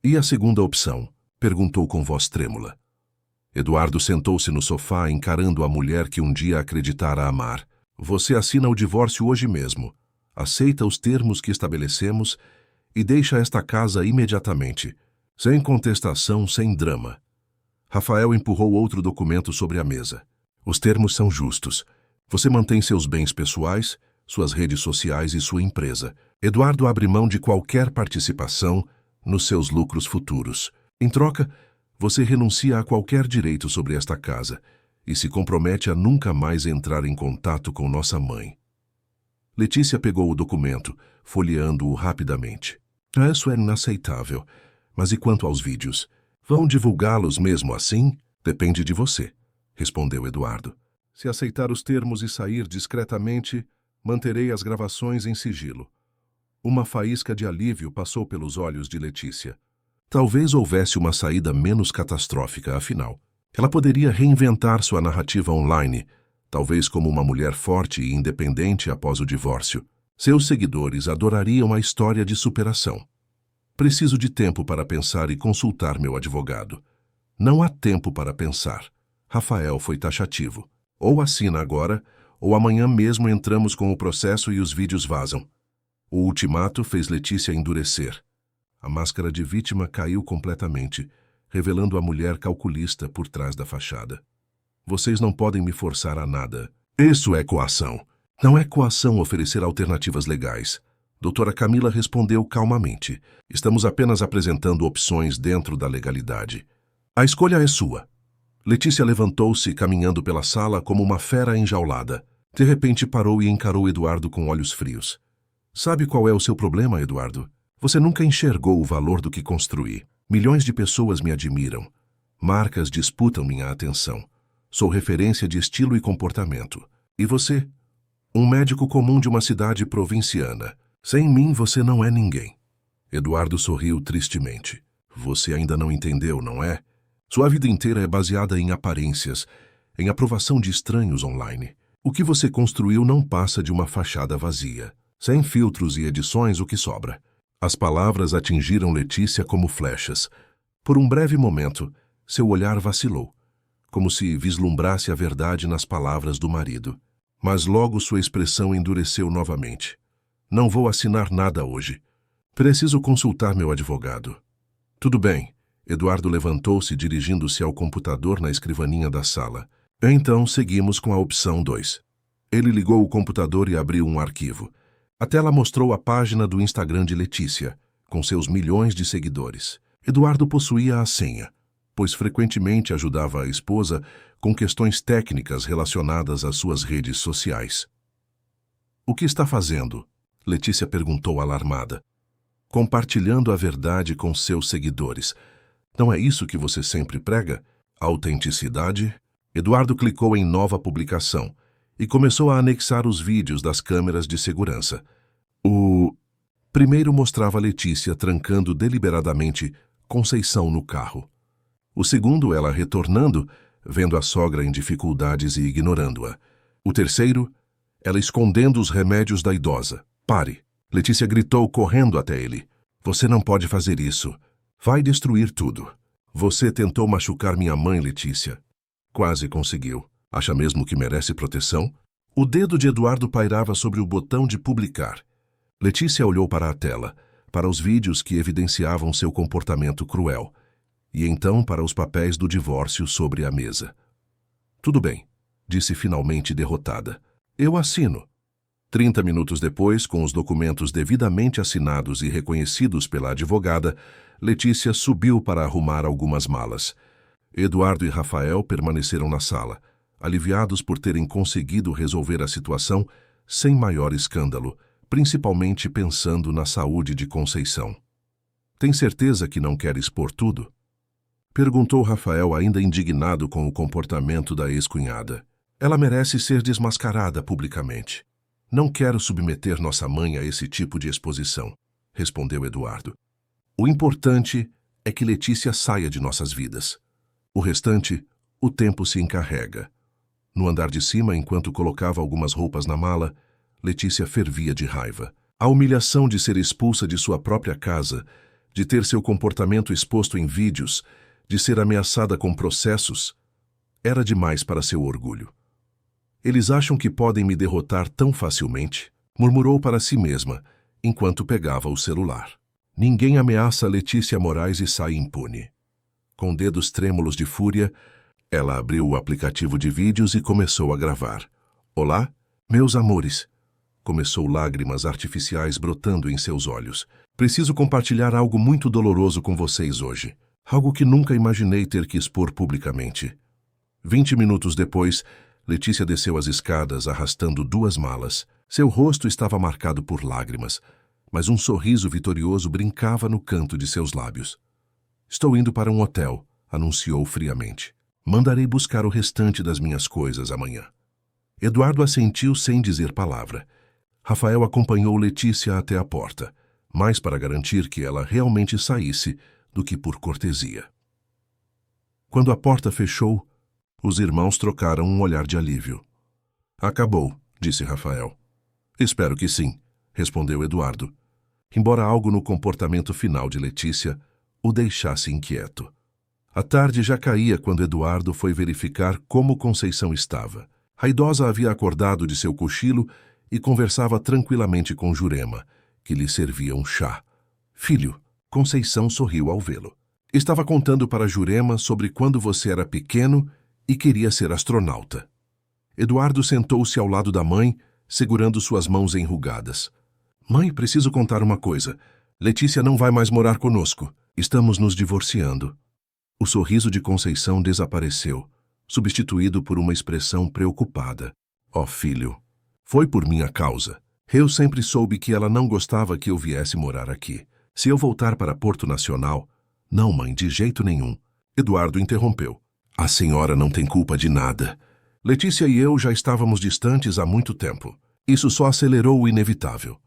E a segunda opção? Perguntou com voz trêmula. Eduardo sentou-se no sofá encarando a mulher que um dia acreditara amar. Você assina o divórcio hoje mesmo, aceita os termos que estabelecemos e deixa esta casa imediatamente, sem contestação, sem drama. Rafael empurrou outro documento sobre a mesa. Os termos são justos. Você mantém seus bens pessoais, suas redes sociais e sua empresa. Eduardo abre mão de qualquer participação nos seus lucros futuros. Em troca, você renuncia a qualquer direito sobre esta casa e se compromete a nunca mais entrar em contato com nossa mãe. Letícia pegou o documento, folheando-o rapidamente. Isso é inaceitável. Mas e quanto aos vídeos? Vão divulgá-los mesmo assim? Depende de você, respondeu Eduardo. Se aceitar os termos e sair discretamente, manterei as gravações em sigilo. Uma faísca de alívio passou pelos olhos de Letícia. Talvez houvesse uma saída menos catastrófica, afinal. Ela poderia reinventar sua narrativa online, talvez como uma mulher forte e independente após o divórcio. Seus seguidores adorariam a história de superação. Preciso de tempo para pensar e consultar meu advogado. Não há tempo para pensar. Rafael foi taxativo. Ou assina agora, ou amanhã mesmo entramos com o processo e os vídeos vazam. O ultimato fez Letícia endurecer. A máscara de vítima caiu completamente, revelando a mulher calculista por trás da fachada. Vocês não podem me forçar a nada. Isso é coação. Não é coação oferecer alternativas legais. Doutora Camila respondeu calmamente. Estamos apenas apresentando opções dentro da legalidade. A escolha é sua. Letícia levantou-se, caminhando pela sala como uma fera enjaulada. De repente parou e encarou Eduardo com olhos frios. Sabe qual é o seu problema, Eduardo? Você nunca enxergou o valor do que construí. Milhões de pessoas me admiram. Marcas disputam minha atenção. Sou referência de estilo e comportamento. E você? Um médico comum de uma cidade provinciana. Sem mim você não é ninguém. Eduardo sorriu tristemente. Você ainda não entendeu, não é? Sua vida inteira é baseada em aparências, em aprovação de estranhos online. O que você construiu não passa de uma fachada vazia. Sem filtros e edições, o que sobra? As palavras atingiram Letícia como flechas. Por um breve momento, seu olhar vacilou, como se vislumbrasse a verdade nas palavras do marido. Mas logo sua expressão endureceu novamente. Não vou assinar nada hoje. Preciso consultar meu advogado. Tudo bem. Eduardo levantou-se, dirigindo-se ao computador na escrivaninha da sala. Então seguimos com a opção 2. Ele ligou o computador e abriu um arquivo. A tela mostrou a página do Instagram de Letícia, com seus milhões de seguidores. Eduardo possuía a senha, pois frequentemente ajudava a esposa com questões técnicas relacionadas às suas redes sociais. O que está fazendo? Letícia perguntou alarmada. Compartilhando a verdade com seus seguidores. Não é isso que você sempre prega? Autenticidade? Eduardo clicou em nova publicação e começou a anexar os vídeos das câmeras de segurança. O primeiro mostrava Letícia trancando deliberadamente Conceição no carro. O segundo, ela retornando, vendo a sogra em dificuldades e ignorando-a. O terceiro, ela escondendo os remédios da idosa. Pare! Letícia gritou correndo até ele. Você não pode fazer isso. Vai destruir tudo. Você tentou machucar minha mãe, Letícia. Quase conseguiu. Acha mesmo que merece proteção? O dedo de Eduardo pairava sobre o botão de publicar. Letícia olhou para a tela, para os vídeos que evidenciavam seu comportamento cruel, e então para os papéis do divórcio sobre a mesa. Tudo bem, disse finalmente derrotada. Eu assino. 30 minutos depois, com os documentos devidamente assinados e reconhecidos pela advogada, Letícia subiu para arrumar algumas malas. Eduardo e Rafael permaneceram na sala, aliviados por terem conseguido resolver a situação sem maior escândalo, principalmente pensando na saúde de Conceição. Tem certeza que não quer expor tudo? Perguntou Rafael, ainda indignado com o comportamento da ex-cunhada. Ela merece ser desmascarada publicamente. Não quero submeter nossa mãe a esse tipo de exposição, respondeu Eduardo. O importante é que Letícia saia de nossas vidas. O restante, o tempo se encarrega. No andar de cima, enquanto colocava algumas roupas na mala, Letícia fervia de raiva. A humilhação de ser expulsa de sua própria casa, de ter seu comportamento exposto em vídeos, de ser ameaçada com processos, era demais para seu orgulho. Eles acham que podem me derrotar tão facilmente, murmurou para si mesma, enquanto pegava o celular. Ninguém ameaça Letícia Moraes e sai impune. Com dedos trêmulos de fúria, ela abriu o aplicativo de vídeos e começou a gravar. Olá, meus amores. Começou, lágrimas artificiais brotando em seus olhos. Preciso compartilhar algo muito doloroso com vocês hoje. Algo que nunca imaginei ter que expor publicamente. 20 minutos depois, Letícia desceu as escadas arrastando 2 malas. Seu rosto estava marcado por lágrimas, mas um sorriso vitorioso brincava no canto de seus lábios. Estou indo para um hotel, anunciou friamente. Mandarei buscar o restante das minhas coisas amanhã. Eduardo assentiu sem dizer palavra. Rafael acompanhou Letícia até a porta, mais para garantir que ela realmente saísse do que por cortesia. Quando a porta fechou, os irmãos trocaram um olhar de alívio. Acabou, disse Rafael. Espero que sim, respondeu Eduardo, embora algo no comportamento final de Letícia o deixasse inquieto. A tarde já caía quando Eduardo foi verificar como Conceição estava. A idosa havia acordado de seu cochilo e conversava tranquilamente com Jurema, que lhe servia um chá. Filho, Conceição sorriu ao vê-lo. Estava contando para Jurema sobre quando você era pequeno e queria ser astronauta. Eduardo sentou-se ao lado da mãe, segurando suas mãos enrugadas. Mãe, preciso contar uma coisa. Letícia não vai mais morar conosco. Estamos nos divorciando. O sorriso de Conceição desapareceu, substituído por uma expressão preocupada. Ó filho, foi por minha causa. Eu sempre soube que ela não gostava que eu viesse morar aqui. Se eu voltar para Porto Nacional... Não, mãe, de jeito nenhum. Eduardo interrompeu. A senhora não tem culpa de nada. Letícia e eu já estávamos distantes há muito tempo. Isso só acelerou o inevitável.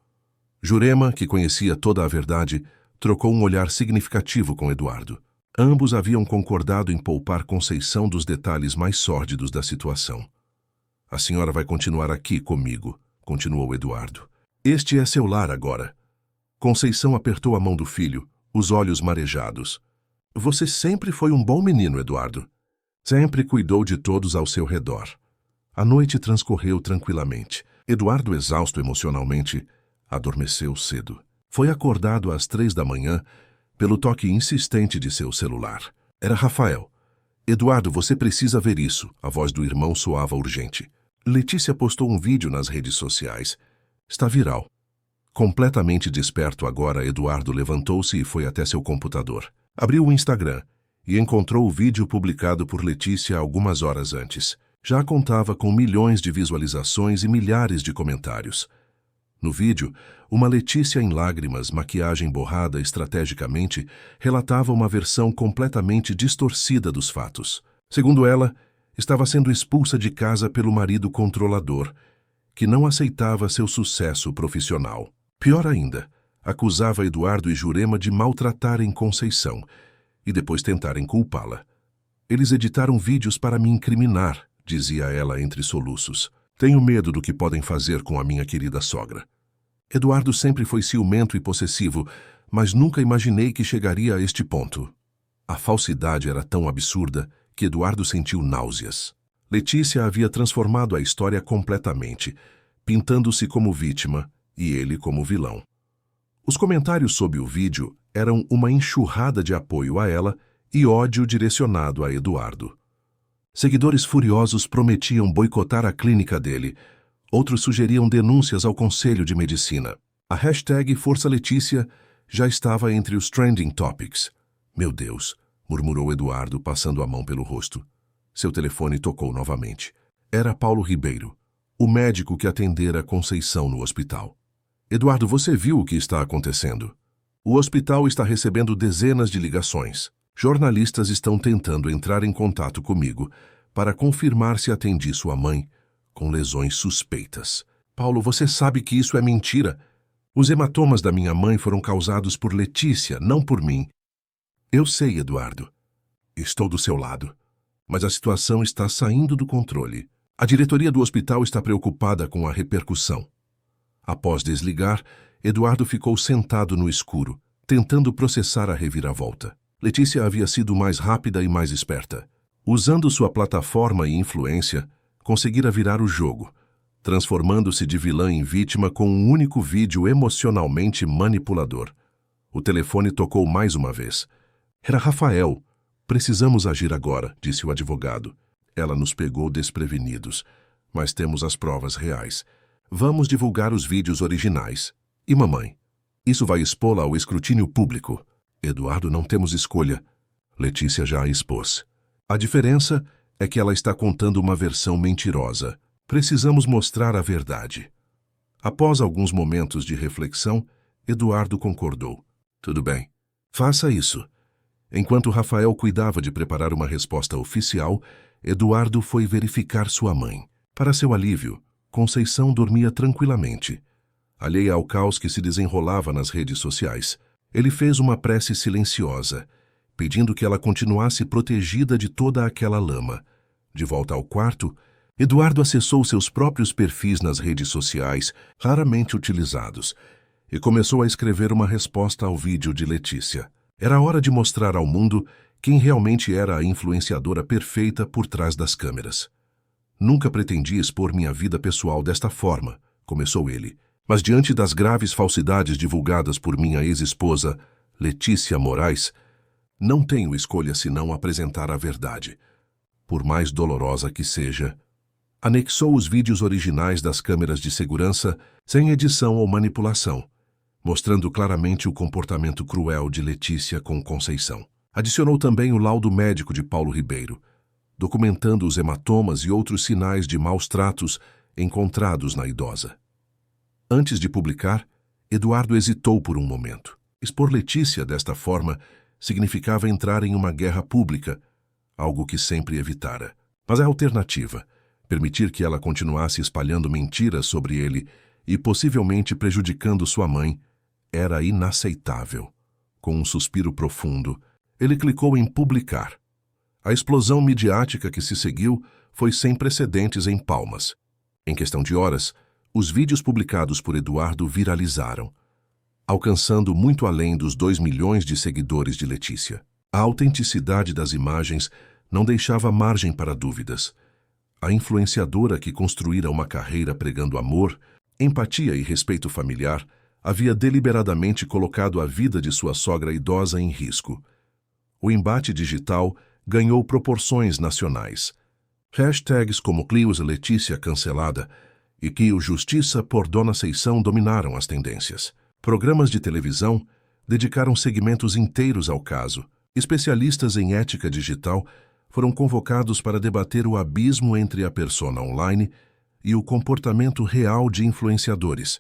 Jurema, que conhecia toda a verdade, trocou um olhar significativo com Eduardo. Ambos haviam concordado em poupar Conceição dos detalhes mais sórdidos da situação. A senhora vai continuar aqui comigo, continuou Eduardo. Este é seu lar agora. Conceição apertou a mão do filho, os olhos marejados. Você sempre foi um bom menino, Eduardo. Sempre cuidou de todos ao seu redor. A noite transcorreu tranquilamente. Eduardo, exausto emocionalmente, adormeceu cedo. Foi acordado às 3 da manhã pelo toque insistente de seu celular. Era Rafael. Eduardo, você precisa ver isso. A voz do irmão soava urgente. Letícia postou um vídeo nas redes sociais. Está viral. Completamente desperto agora, Eduardo levantou-se e foi até seu computador. Abriu o Instagram e encontrou o vídeo publicado por Letícia algumas horas antes. Já contava com milhões de visualizações e milhares de comentários. No vídeo, uma Letícia em lágrimas, maquiagem borrada estrategicamente, relatava uma versão completamente distorcida dos fatos. Segundo ela, estava sendo expulsa de casa pelo marido controlador, que não aceitava seu sucesso profissional. Pior ainda, acusava Eduardo e Jurema de maltratarem Conceição e depois tentarem culpá-la. Eles editaram vídeos para me incriminar, dizia ela entre soluços. Tenho medo do que podem fazer com a minha querida sogra. Eduardo sempre foi ciumento e possessivo, mas nunca imaginei que chegaria a este ponto. A falsidade era tão absurda que Eduardo sentiu náuseas. Letícia havia transformado a história completamente, pintando-se como vítima e ele como vilão. Os comentários sob o vídeo eram uma enxurrada de apoio a ela e ódio direcionado a Eduardo. Seguidores furiosos prometiam boicotar a clínica dele. Outros sugeriam denúncias ao Conselho de Medicina. A hashtag Força Letícia já estava entre os trending topics. Meu Deus, murmurou Eduardo, passando a mão pelo rosto. Seu telefone tocou novamente. Era Paulo Ribeiro, o médico que atendera Conceição no hospital. Eduardo, você viu o que está acontecendo? O hospital está recebendo dezenas de ligações. Jornalistas estão tentando entrar em contato comigo para confirmar se atendi sua mãe com lesões suspeitas. Paulo, você sabe que isso é mentira. Os hematomas da minha mãe foram causados por Letícia, não por mim. Eu sei, Eduardo. Estou do seu lado. Mas a situação está saindo do controle. A diretoria do hospital está preocupada com a repercussão. Após desligar, Eduardo ficou sentado no escuro, tentando processar a reviravolta. Letícia havia sido mais rápida e mais esperta. Usando sua plataforma e influência, conseguira virar o jogo, transformando-se de vilã em vítima com um único vídeo emocionalmente manipulador. O telefone tocou mais uma vez. Era Rafael. Precisamos agir agora, disse o advogado. Ela nos pegou desprevenidos, mas temos as provas reais. Vamos divulgar os vídeos originais. E mamãe? Isso vai expô-la ao escrutínio público. Eduardo, não temos escolha. Letícia já a expôs. A diferença é que ela está contando uma versão mentirosa. Precisamos mostrar a verdade. Após alguns momentos de reflexão, Eduardo concordou. Tudo bem. Faça isso. Enquanto Rafael cuidava de preparar uma resposta oficial, Eduardo foi verificar sua mãe. Para seu alívio, Conceição dormia tranquilamente. Alheia ao caos que se desenrolava nas redes sociais, ele fez uma prece silenciosa pedindo que ela continuasse protegida de toda aquela lama. De volta ao quarto, Eduardo acessou seus próprios perfis nas redes sociais, raramente utilizados, e começou a escrever uma resposta ao vídeo de Letícia. Era hora de mostrar ao mundo quem realmente era a influenciadora perfeita por trás das câmeras. Nunca pretendi expor minha vida pessoal desta forma, começou ele, mas diante das graves falsidades divulgadas por minha ex-esposa, Letícia Moraes, não tenho escolha senão apresentar a verdade, por mais dolorosa que seja. Anexou os vídeos originais das câmeras de segurança sem edição ou manipulação, mostrando claramente o comportamento cruel de Letícia com Conceição. Adicionou também o laudo médico de Paulo Ribeiro, documentando os hematomas e outros sinais de maus tratos encontrados na idosa. Antes de publicar, Eduardo hesitou por um momento. Expor Letícia desta forma significava entrar em uma guerra pública, algo que sempre evitara. Mas a alternativa, permitir que ela continuasse espalhando mentiras sobre ele e possivelmente prejudicando sua mãe, era inaceitável. Com um suspiro profundo, ele clicou em publicar. A explosão midiática que se seguiu foi sem precedentes em Palmas. Em questão de horas, os vídeos publicados por Eduardo viralizaram, alcançando muito além dos 2 milhões de seguidores de Letícia. A autenticidade das imagens não deixava margem para dúvidas. A influenciadora que construíra uma carreira pregando amor, empatia e respeito familiar havia deliberadamente colocado a vida de sua sogra idosa em risco. O embate digital ganhou proporções nacionais. Hashtags como Clios Letícia cancelada e Clio Justiça por Dona Seição dominaram as tendências. Programas de televisão dedicaram segmentos inteiros ao caso. Especialistas em ética digital foram convocados para debater o abismo entre a persona online e o comportamento real de influenciadores.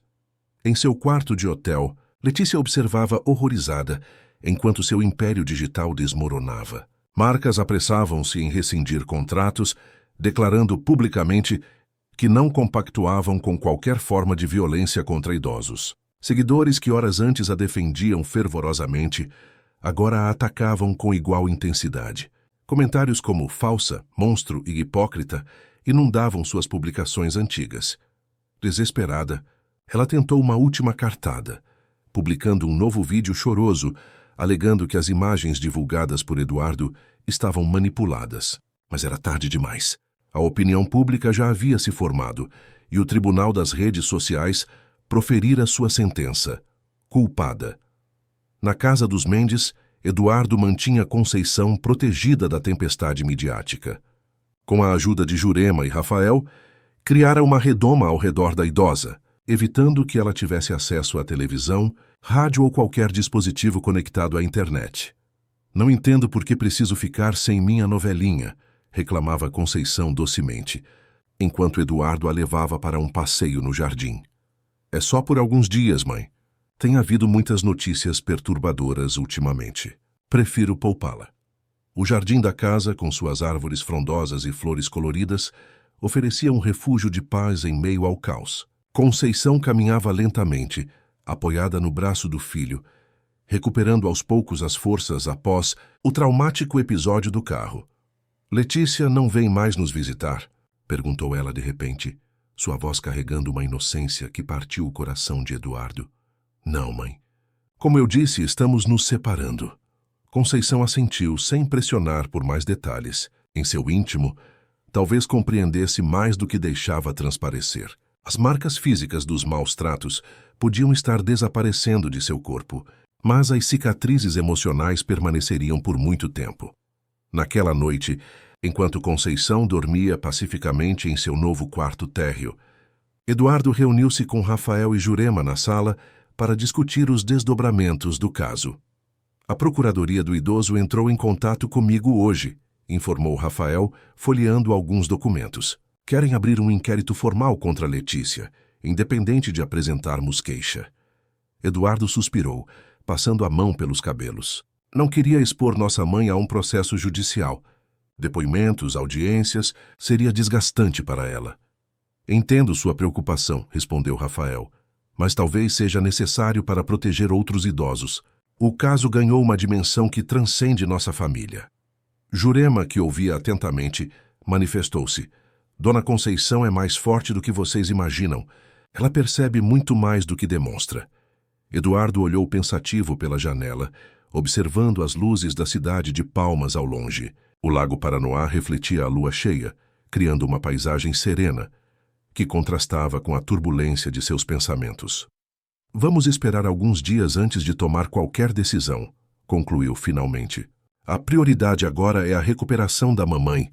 Em seu quarto de hotel, Letícia observava horrorizada enquanto seu império digital desmoronava. Marcas apressavam-se em rescindir contratos, declarando publicamente que não compactuavam com qualquer forma de violência contra idosos. Seguidores que horas antes a defendiam fervorosamente, agora a atacavam com igual intensidade. Comentários como falsa, monstro e hipócrita inundavam suas publicações antigas. Desesperada, ela tentou uma última cartada, publicando um novo vídeo choroso, alegando que as imagens divulgadas por Eduardo estavam manipuladas. Mas era tarde demais. A opinião pública já havia se formado e o Tribunal das Redes Sociais proferira sua sentença. Culpada. Na casa dos Mendes, Eduardo mantinha Conceição protegida da tempestade midiática. Com a ajuda de Jurema e Rafael, criara uma redoma ao redor da idosa, evitando que ela tivesse acesso à televisão, rádio ou qualquer dispositivo conectado à internet. Não entendo por que preciso ficar sem minha novelinha, reclamava Conceição docemente, enquanto Eduardo a levava para um passeio no jardim. É só por alguns dias, mãe. Tem havido muitas notícias perturbadoras ultimamente. Prefiro poupá-la. O jardim da casa, com suas árvores frondosas e flores coloridas, oferecia um refúgio de paz em meio ao caos. Conceição caminhava lentamente, apoiada no braço do filho, recuperando aos poucos as forças após o traumático episódio do carro. Letícia não vem mais nos visitar? Perguntou ela de repente, sua voz carregando uma inocência que partiu o coração de Eduardo. Não, mãe. Como eu disse, estamos nos separando. Conceição assentiu, sem pressionar por mais detalhes. Em seu íntimo, talvez compreendesse mais do que deixava transparecer. As marcas físicas dos maus tratos podiam estar desaparecendo de seu corpo, mas as cicatrizes emocionais permaneceriam por muito tempo. Naquela noite, enquanto Conceição dormia pacificamente em seu novo quarto térreo, Eduardo reuniu-se com Rafael e Jurema na sala para discutir os desdobramentos do caso. A Procuradoria do Idoso entrou em contato comigo hoje, informou Rafael, folheando alguns documentos. Querem abrir um inquérito formal contra Letícia, independente de apresentarmos queixa. Eduardo suspirou, passando a mão pelos cabelos. Não queria expor nossa mãe a um processo judicial. Depoimentos, audiências, seria desgastante para ela. Entendo sua preocupação, respondeu Rafael, mas talvez seja necessário para proteger outros idosos. O caso ganhou uma dimensão que transcende nossa família. Jurema, que ouvia atentamente, manifestou-se. Dona Conceição é mais forte do que vocês imaginam. Ela percebe muito mais do que demonstra. Eduardo olhou pensativo pela janela, observando as luzes da cidade de Palmas ao longe. O lago Paranoá refletia a lua cheia, criando uma paisagem serena, que contrastava com a turbulência de seus pensamentos. Vamos esperar alguns dias antes de tomar qualquer decisão, concluiu finalmente. A prioridade agora é a recuperação da mamãe,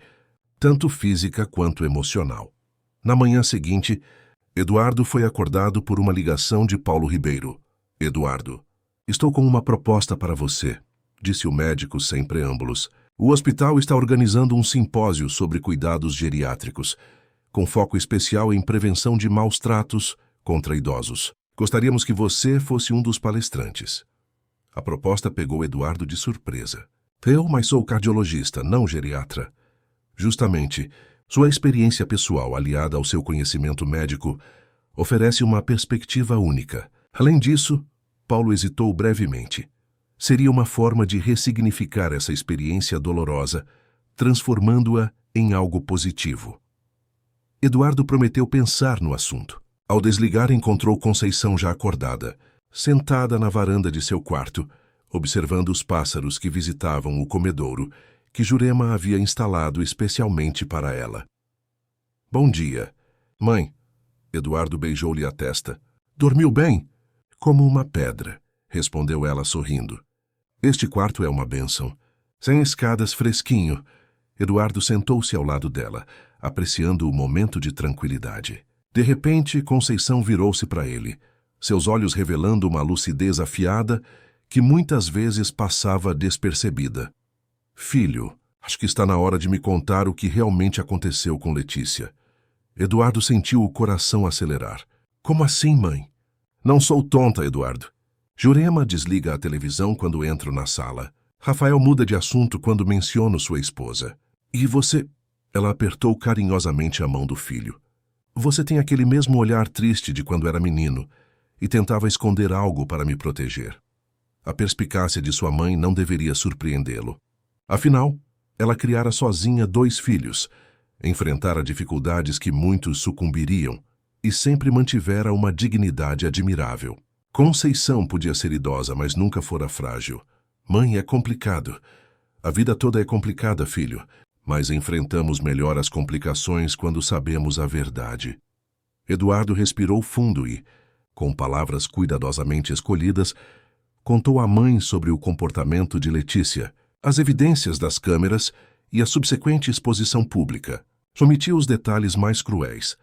tanto física quanto emocional. Na manhã seguinte, Eduardo foi acordado por uma ligação de Paulo Ribeiro. Eduardo, estou com uma proposta para você, disse o médico sem preâmbulos. O hospital está organizando um simpósio sobre cuidados geriátricos, com foco especial em prevenção de maus tratos contra idosos. Gostaríamos que você fosse um dos palestrantes. A proposta pegou Eduardo de surpresa. Mas sou cardiologista, não geriatra. Justamente, sua experiência pessoal, aliada ao seu conhecimento médico, oferece uma perspectiva única. Além disso, Paulo hesitou brevemente. Seria uma forma de ressignificar essa experiência dolorosa, transformando-a em algo positivo. Eduardo prometeu pensar no assunto. Ao desligar, encontrou Conceição já acordada, sentada na varanda de seu quarto, observando os pássaros que visitavam o comedouro, que Jurema havia instalado especialmente para ela. Bom dia. Mãe. Eduardo beijou-lhe a testa. Dormiu bem? Como uma pedra, respondeu ela sorrindo. Este quarto é uma bênção. Sem escadas, fresquinho. Eduardo sentou-se ao lado dela, apreciando o momento de tranquilidade. De repente, Conceição virou-se para ele, seus olhos revelando uma lucidez afiada que muitas vezes passava despercebida. Filho, acho que está na hora de me contar o que realmente aconteceu com Letícia. Eduardo sentiu o coração acelerar. Como assim, mãe? Não sou tonta, Eduardo. Jurema desliga a televisão quando entro na sala. Rafael muda de assunto quando menciono sua esposa. E você... Ela apertou carinhosamente a mão do filho. Você tem aquele mesmo olhar triste de quando era menino e tentava esconder algo para me proteger. A perspicácia de sua mãe não deveria surpreendê-lo. Afinal, ela criara sozinha 2 filhos, enfrentara dificuldades que muitos sucumbiriam e sempre mantivera uma dignidade admirável. Conceição podia ser idosa, mas nunca fora frágil. Mãe, é complicado. A vida toda é complicada, filho. Mas enfrentamos melhor as complicações quando sabemos a verdade. Eduardo respirou fundo e, com palavras cuidadosamente escolhidas, contou à mãe sobre o comportamento de Letícia, as evidências das câmeras e a subsequente exposição pública. Omitiu os detalhes mais cruéis,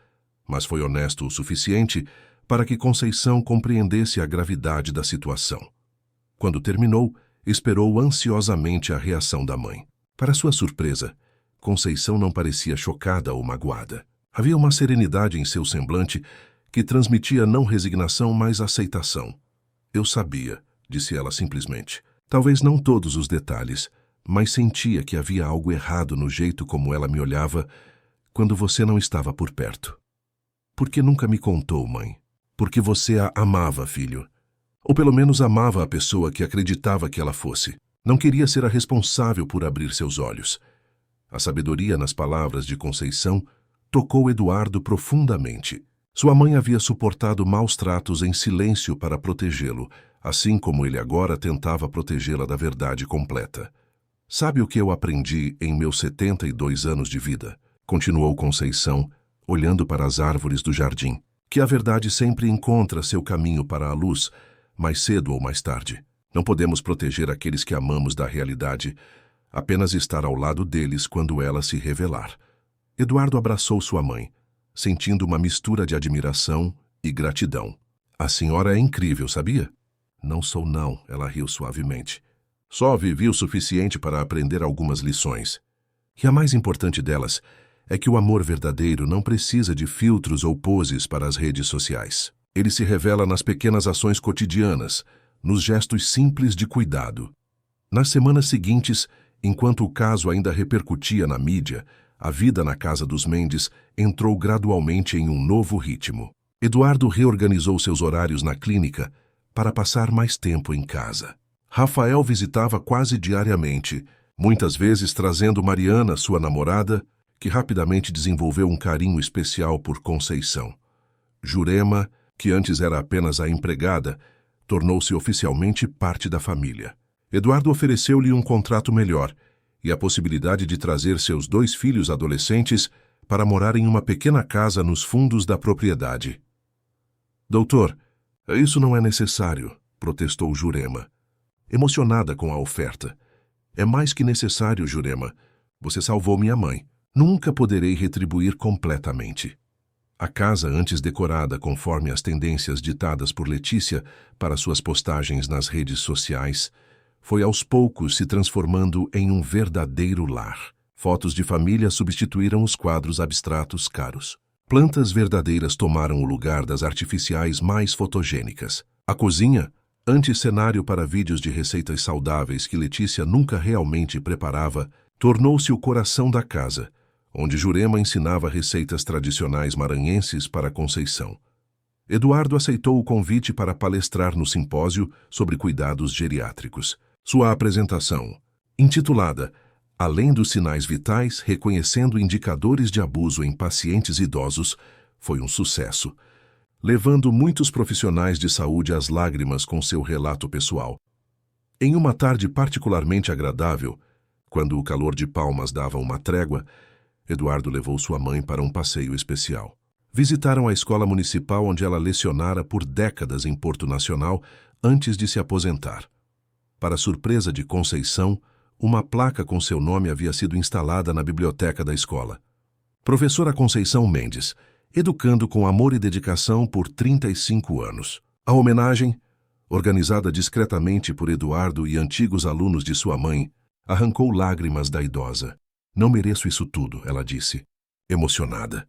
mas foi honesto o suficiente para que Conceição compreendesse a gravidade da situação. Quando terminou, esperou ansiosamente a reação da mãe. Para sua surpresa, Conceição não parecia chocada ou magoada. Havia uma serenidade em seu semblante que transmitia não resignação, mas aceitação. Eu sabia, disse ela simplesmente. Talvez não todos os detalhes, mas sentia que havia algo errado no jeito como ela me olhava quando você não estava por perto. Por que nunca me contou, mãe? Porque você a amava, filho. Ou pelo menos amava a pessoa que acreditava que ela fosse. Não queria ser a responsável por abrir seus olhos. A sabedoria nas palavras de Conceição tocou Eduardo profundamente. Sua mãe havia suportado maus tratos em silêncio para protegê-lo, assim como ele agora tentava protegê-la da verdade completa. Sabe o que eu aprendi em meus 72 anos de vida? Continuou Conceição, olhando para as árvores do jardim. Que a verdade sempre encontra seu caminho para a luz, mais cedo ou mais tarde. Não podemos proteger aqueles que amamos da realidade, apenas estar ao lado deles quando ela se revelar. Eduardo abraçou sua mãe, sentindo uma mistura de admiração e gratidão. A senhora é incrível, sabia? Não sou não, ela riu suavemente. Só vivi o suficiente para aprender algumas lições. E a mais importante delas é que o amor verdadeiro não precisa de filtros ou poses para as redes sociais. Ele se revela nas pequenas ações cotidianas, nos gestos simples de cuidado. Nas semanas seguintes, enquanto o caso ainda repercutia na mídia, a vida na casa dos Mendes entrou gradualmente em um novo ritmo. Eduardo reorganizou seus horários na clínica para passar mais tempo em casa. Rafael visitava quase diariamente, muitas vezes trazendo Mariana, sua namorada, que rapidamente desenvolveu um carinho especial por Conceição. Jurema, que antes era apenas a empregada, tornou-se oficialmente parte da família. Eduardo ofereceu-lhe um contrato melhor e a possibilidade de trazer seus 2 filhos adolescentes para morar em uma pequena casa nos fundos da propriedade. Doutor, isso não é necessário, protestou Jurema, emocionada com a oferta. É mais que necessário, Jurema. Você salvou minha mãe. Nunca poderei retribuir completamente. A casa, antes decorada conforme as tendências ditadas por Letícia para suas postagens nas redes sociais, foi aos poucos se transformando em um verdadeiro lar. Fotos de família substituíram os quadros abstratos caros. Plantas verdadeiras tomaram o lugar das artificiais mais fotogênicas. A cozinha, antes cenário para vídeos de receitas saudáveis que Letícia nunca realmente preparava, tornou-se o coração da casa, onde Jurema ensinava receitas tradicionais maranhenses para Conceição. Eduardo aceitou o convite para palestrar no simpósio sobre cuidados geriátricos. Sua apresentação, intitulada Além dos sinais vitais, reconhecendo indicadores de abuso em pacientes idosos, foi um sucesso, levando muitos profissionais de saúde às lágrimas com seu relato pessoal. Em uma tarde particularmente agradável, quando o calor de Palmas dava uma trégua, Eduardo levou sua mãe para um passeio especial. Visitaram a escola municipal onde ela lecionara por décadas em Porto Nacional antes de se aposentar. Para surpresa de Conceição, uma placa com seu nome havia sido instalada na biblioteca da escola. Professora Conceição Mendes, educando com amor e dedicação por 35 anos. A homenagem, organizada discretamente por Eduardo e antigos alunos de sua mãe, arrancou lágrimas da idosa. Não mereço isso tudo, ela disse, emocionada.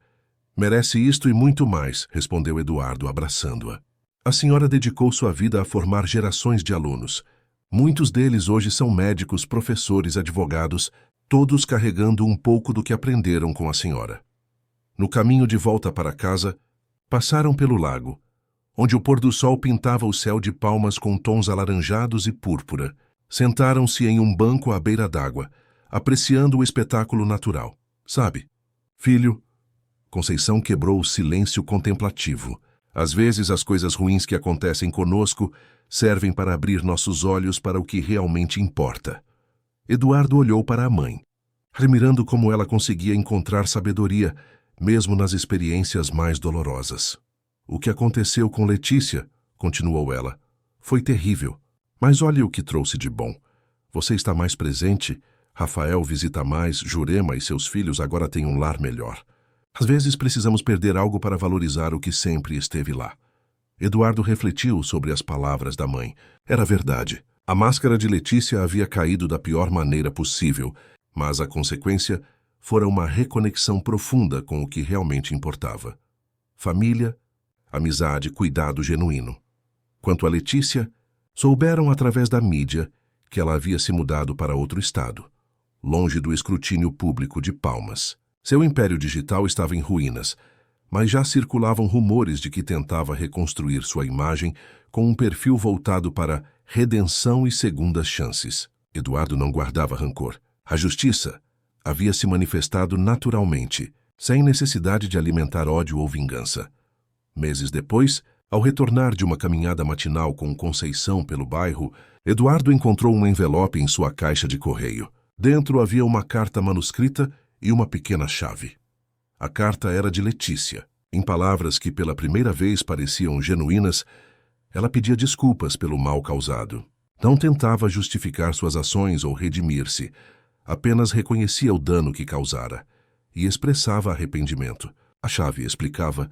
Merece isto e muito mais, respondeu Eduardo, abraçando-a. A senhora dedicou sua vida a formar gerações de alunos. Muitos deles hoje são médicos, professores, advogados, todos carregando um pouco do que aprenderam com a senhora. No caminho de volta para casa, passaram pelo lago, onde o pôr do sol pintava o céu de Palmas com tons alaranjados e púrpura. Sentaram-se em um banco à beira d'água, apreciando o espetáculo natural. Sabe, filho, Conceição quebrou o silêncio contemplativo. Às vezes as coisas ruins que acontecem conosco servem para abrir nossos olhos para o que realmente importa. Eduardo olhou para a mãe, admirando como ela conseguia encontrar sabedoria, mesmo nas experiências mais dolorosas. O que aconteceu com Letícia, continuou ela, foi terrível, mas olhe o que trouxe de bom. Você está mais presente, Rafael visita mais, Jurema e seus filhos agora têm um lar melhor. Às vezes precisamos perder algo para valorizar o que sempre esteve lá. Eduardo refletiu sobre as palavras da mãe. Era verdade. A máscara de Letícia havia caído da pior maneira possível, mas a consequência fora uma reconexão profunda com o que realmente importava. Família, amizade, cuidado genuíno. Quanto a Letícia, souberam através da mídia que ela havia se mudado para outro estado, longe do escrutínio público de Palmas. Seu império digital estava em ruínas, mas já circulavam rumores de que tentava reconstruir sua imagem com um perfil voltado para redenção e segundas chances. Eduardo não guardava rancor. A justiça havia se manifestado naturalmente, sem necessidade de alimentar ódio ou vingança. Meses depois, ao retornar de uma caminhada matinal com Conceição pelo bairro, Eduardo encontrou um envelope em sua caixa de correio. Dentro havia uma carta manuscrita e uma pequena chave. A carta era de Letícia. Em palavras que pela primeira vez pareciam genuínas, ela pedia desculpas pelo mal causado. Não tentava justificar suas ações ou redimir-se, apenas reconhecia o dano que causara e expressava arrependimento. A chave, explicava,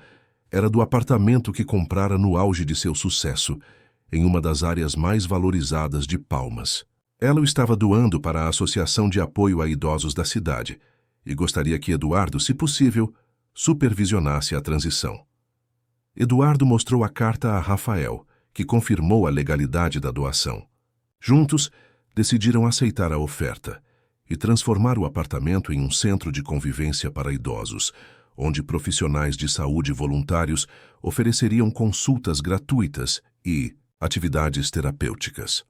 era do apartamento que comprara no auge de seu sucesso, em uma das áreas mais valorizadas de Palmas. Ela o estava doando para a Associação de Apoio a Idosos da cidade e gostaria que Eduardo, se possível, supervisionasse a transição. Eduardo mostrou a carta a Rafael, que confirmou a legalidade da doação. Juntos, decidiram aceitar a oferta e transformar o apartamento em um centro de convivência para idosos, onde profissionais de saúde voluntários ofereceriam consultas gratuitas e atividades terapêuticas.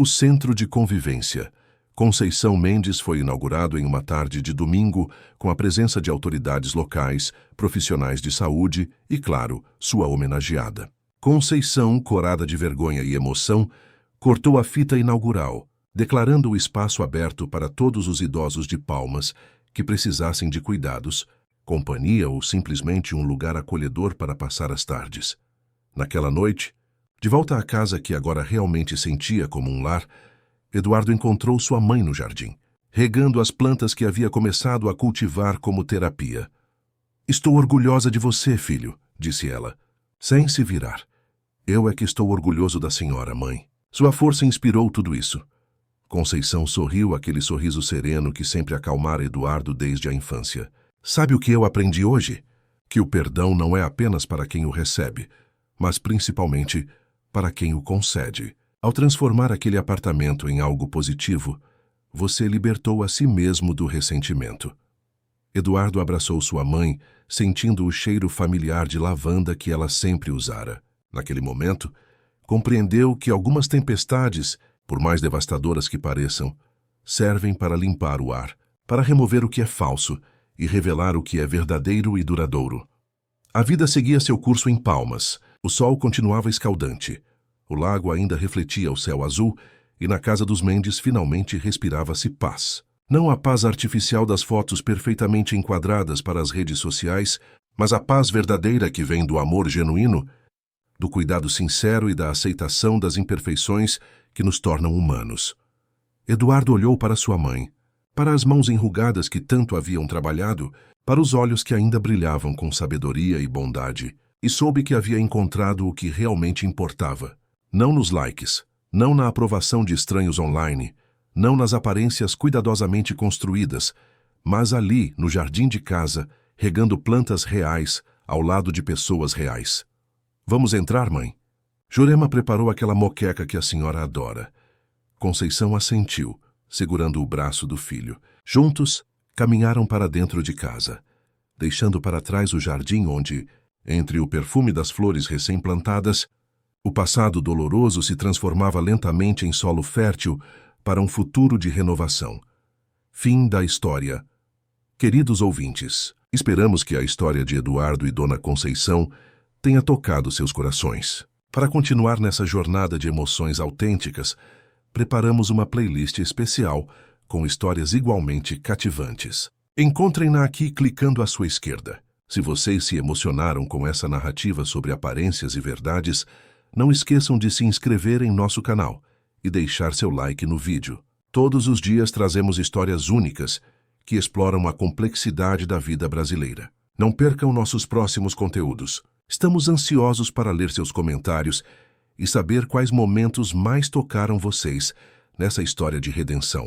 O Centro de Convivência Conceição Mendes foi inaugurado em uma tarde de domingo com a presença de autoridades locais, profissionais de saúde e, claro, sua homenageada. Conceição, corada de vergonha e emoção, cortou a fita inaugural, declarando o espaço aberto para todos os idosos de Palmas que precisassem de cuidados, companhia ou simplesmente um lugar acolhedor para passar as tardes. Naquela noite, de volta à casa que agora realmente sentia como um lar, Eduardo encontrou sua mãe no jardim, regando as plantas que havia começado a cultivar como terapia. "Estou orgulhosa de você, filho", disse ela, sem se virar. "Eu é que estou orgulhoso da senhora, mãe." Sua força inspirou tudo isso. Conceição sorriu aquele sorriso sereno que sempre acalmara Eduardo desde a infância. "Sabe o que eu aprendi hoje? Que o perdão não é apenas para quem o recebe, mas principalmente para quem o concede. Ao transformar aquele apartamento em algo positivo, você libertou a si mesmo do ressentimento." Eduardo abraçou sua mãe, sentindo o cheiro familiar de lavanda que ela sempre usara. Naquele momento, compreendeu que algumas tempestades, por mais devastadoras que pareçam, servem para limpar o ar, para remover o que é falso e revelar o que é verdadeiro e duradouro. A vida seguia seu curso em Palmas. O sol continuava escaldante. O lago ainda refletia o céu azul e na casa dos Mendes finalmente respirava-se paz. Não a paz artificial das fotos perfeitamente enquadradas para as redes sociais, mas a paz verdadeira que vem do amor genuíno, do cuidado sincero e da aceitação das imperfeições que nos tornam humanos. Eduardo olhou para sua mãe, para as mãos enrugadas que tanto haviam trabalhado, para os olhos que ainda brilhavam com sabedoria e bondade, e soube que havia encontrado o que realmente importava. Não nos likes, não na aprovação de estranhos online, não nas aparências cuidadosamente construídas, mas ali, no jardim de casa, regando plantas reais, ao lado de pessoas reais. "Vamos entrar, mãe?" Jurema preparou aquela moqueca que a senhora adora. Conceição assentiu, segurando o braço do filho. Juntos, caminharam para dentro de casa, deixando para trás o jardim onde, entre o perfume das flores recém-plantadas, o passado doloroso se transformava lentamente em solo fértil para um futuro de renovação. Fim da história. Queridos ouvintes, esperamos que a história de Eduardo e Dona Conceição tenha tocado seus corações. Para continuar nessa jornada de emoções autênticas, preparamos uma playlist especial com histórias igualmente cativantes. Encontrem-na aqui clicando à sua esquerda. Se vocês se emocionaram com essa narrativa sobre aparências e verdades, não esqueçam de se inscrever em nosso canal e deixar seu like no vídeo. Todos os dias trazemos histórias únicas que exploram a complexidade da vida brasileira. Não percam nossos próximos conteúdos. Estamos ansiosos para ler seus comentários e saber quais momentos mais tocaram vocês nessa história de redenção.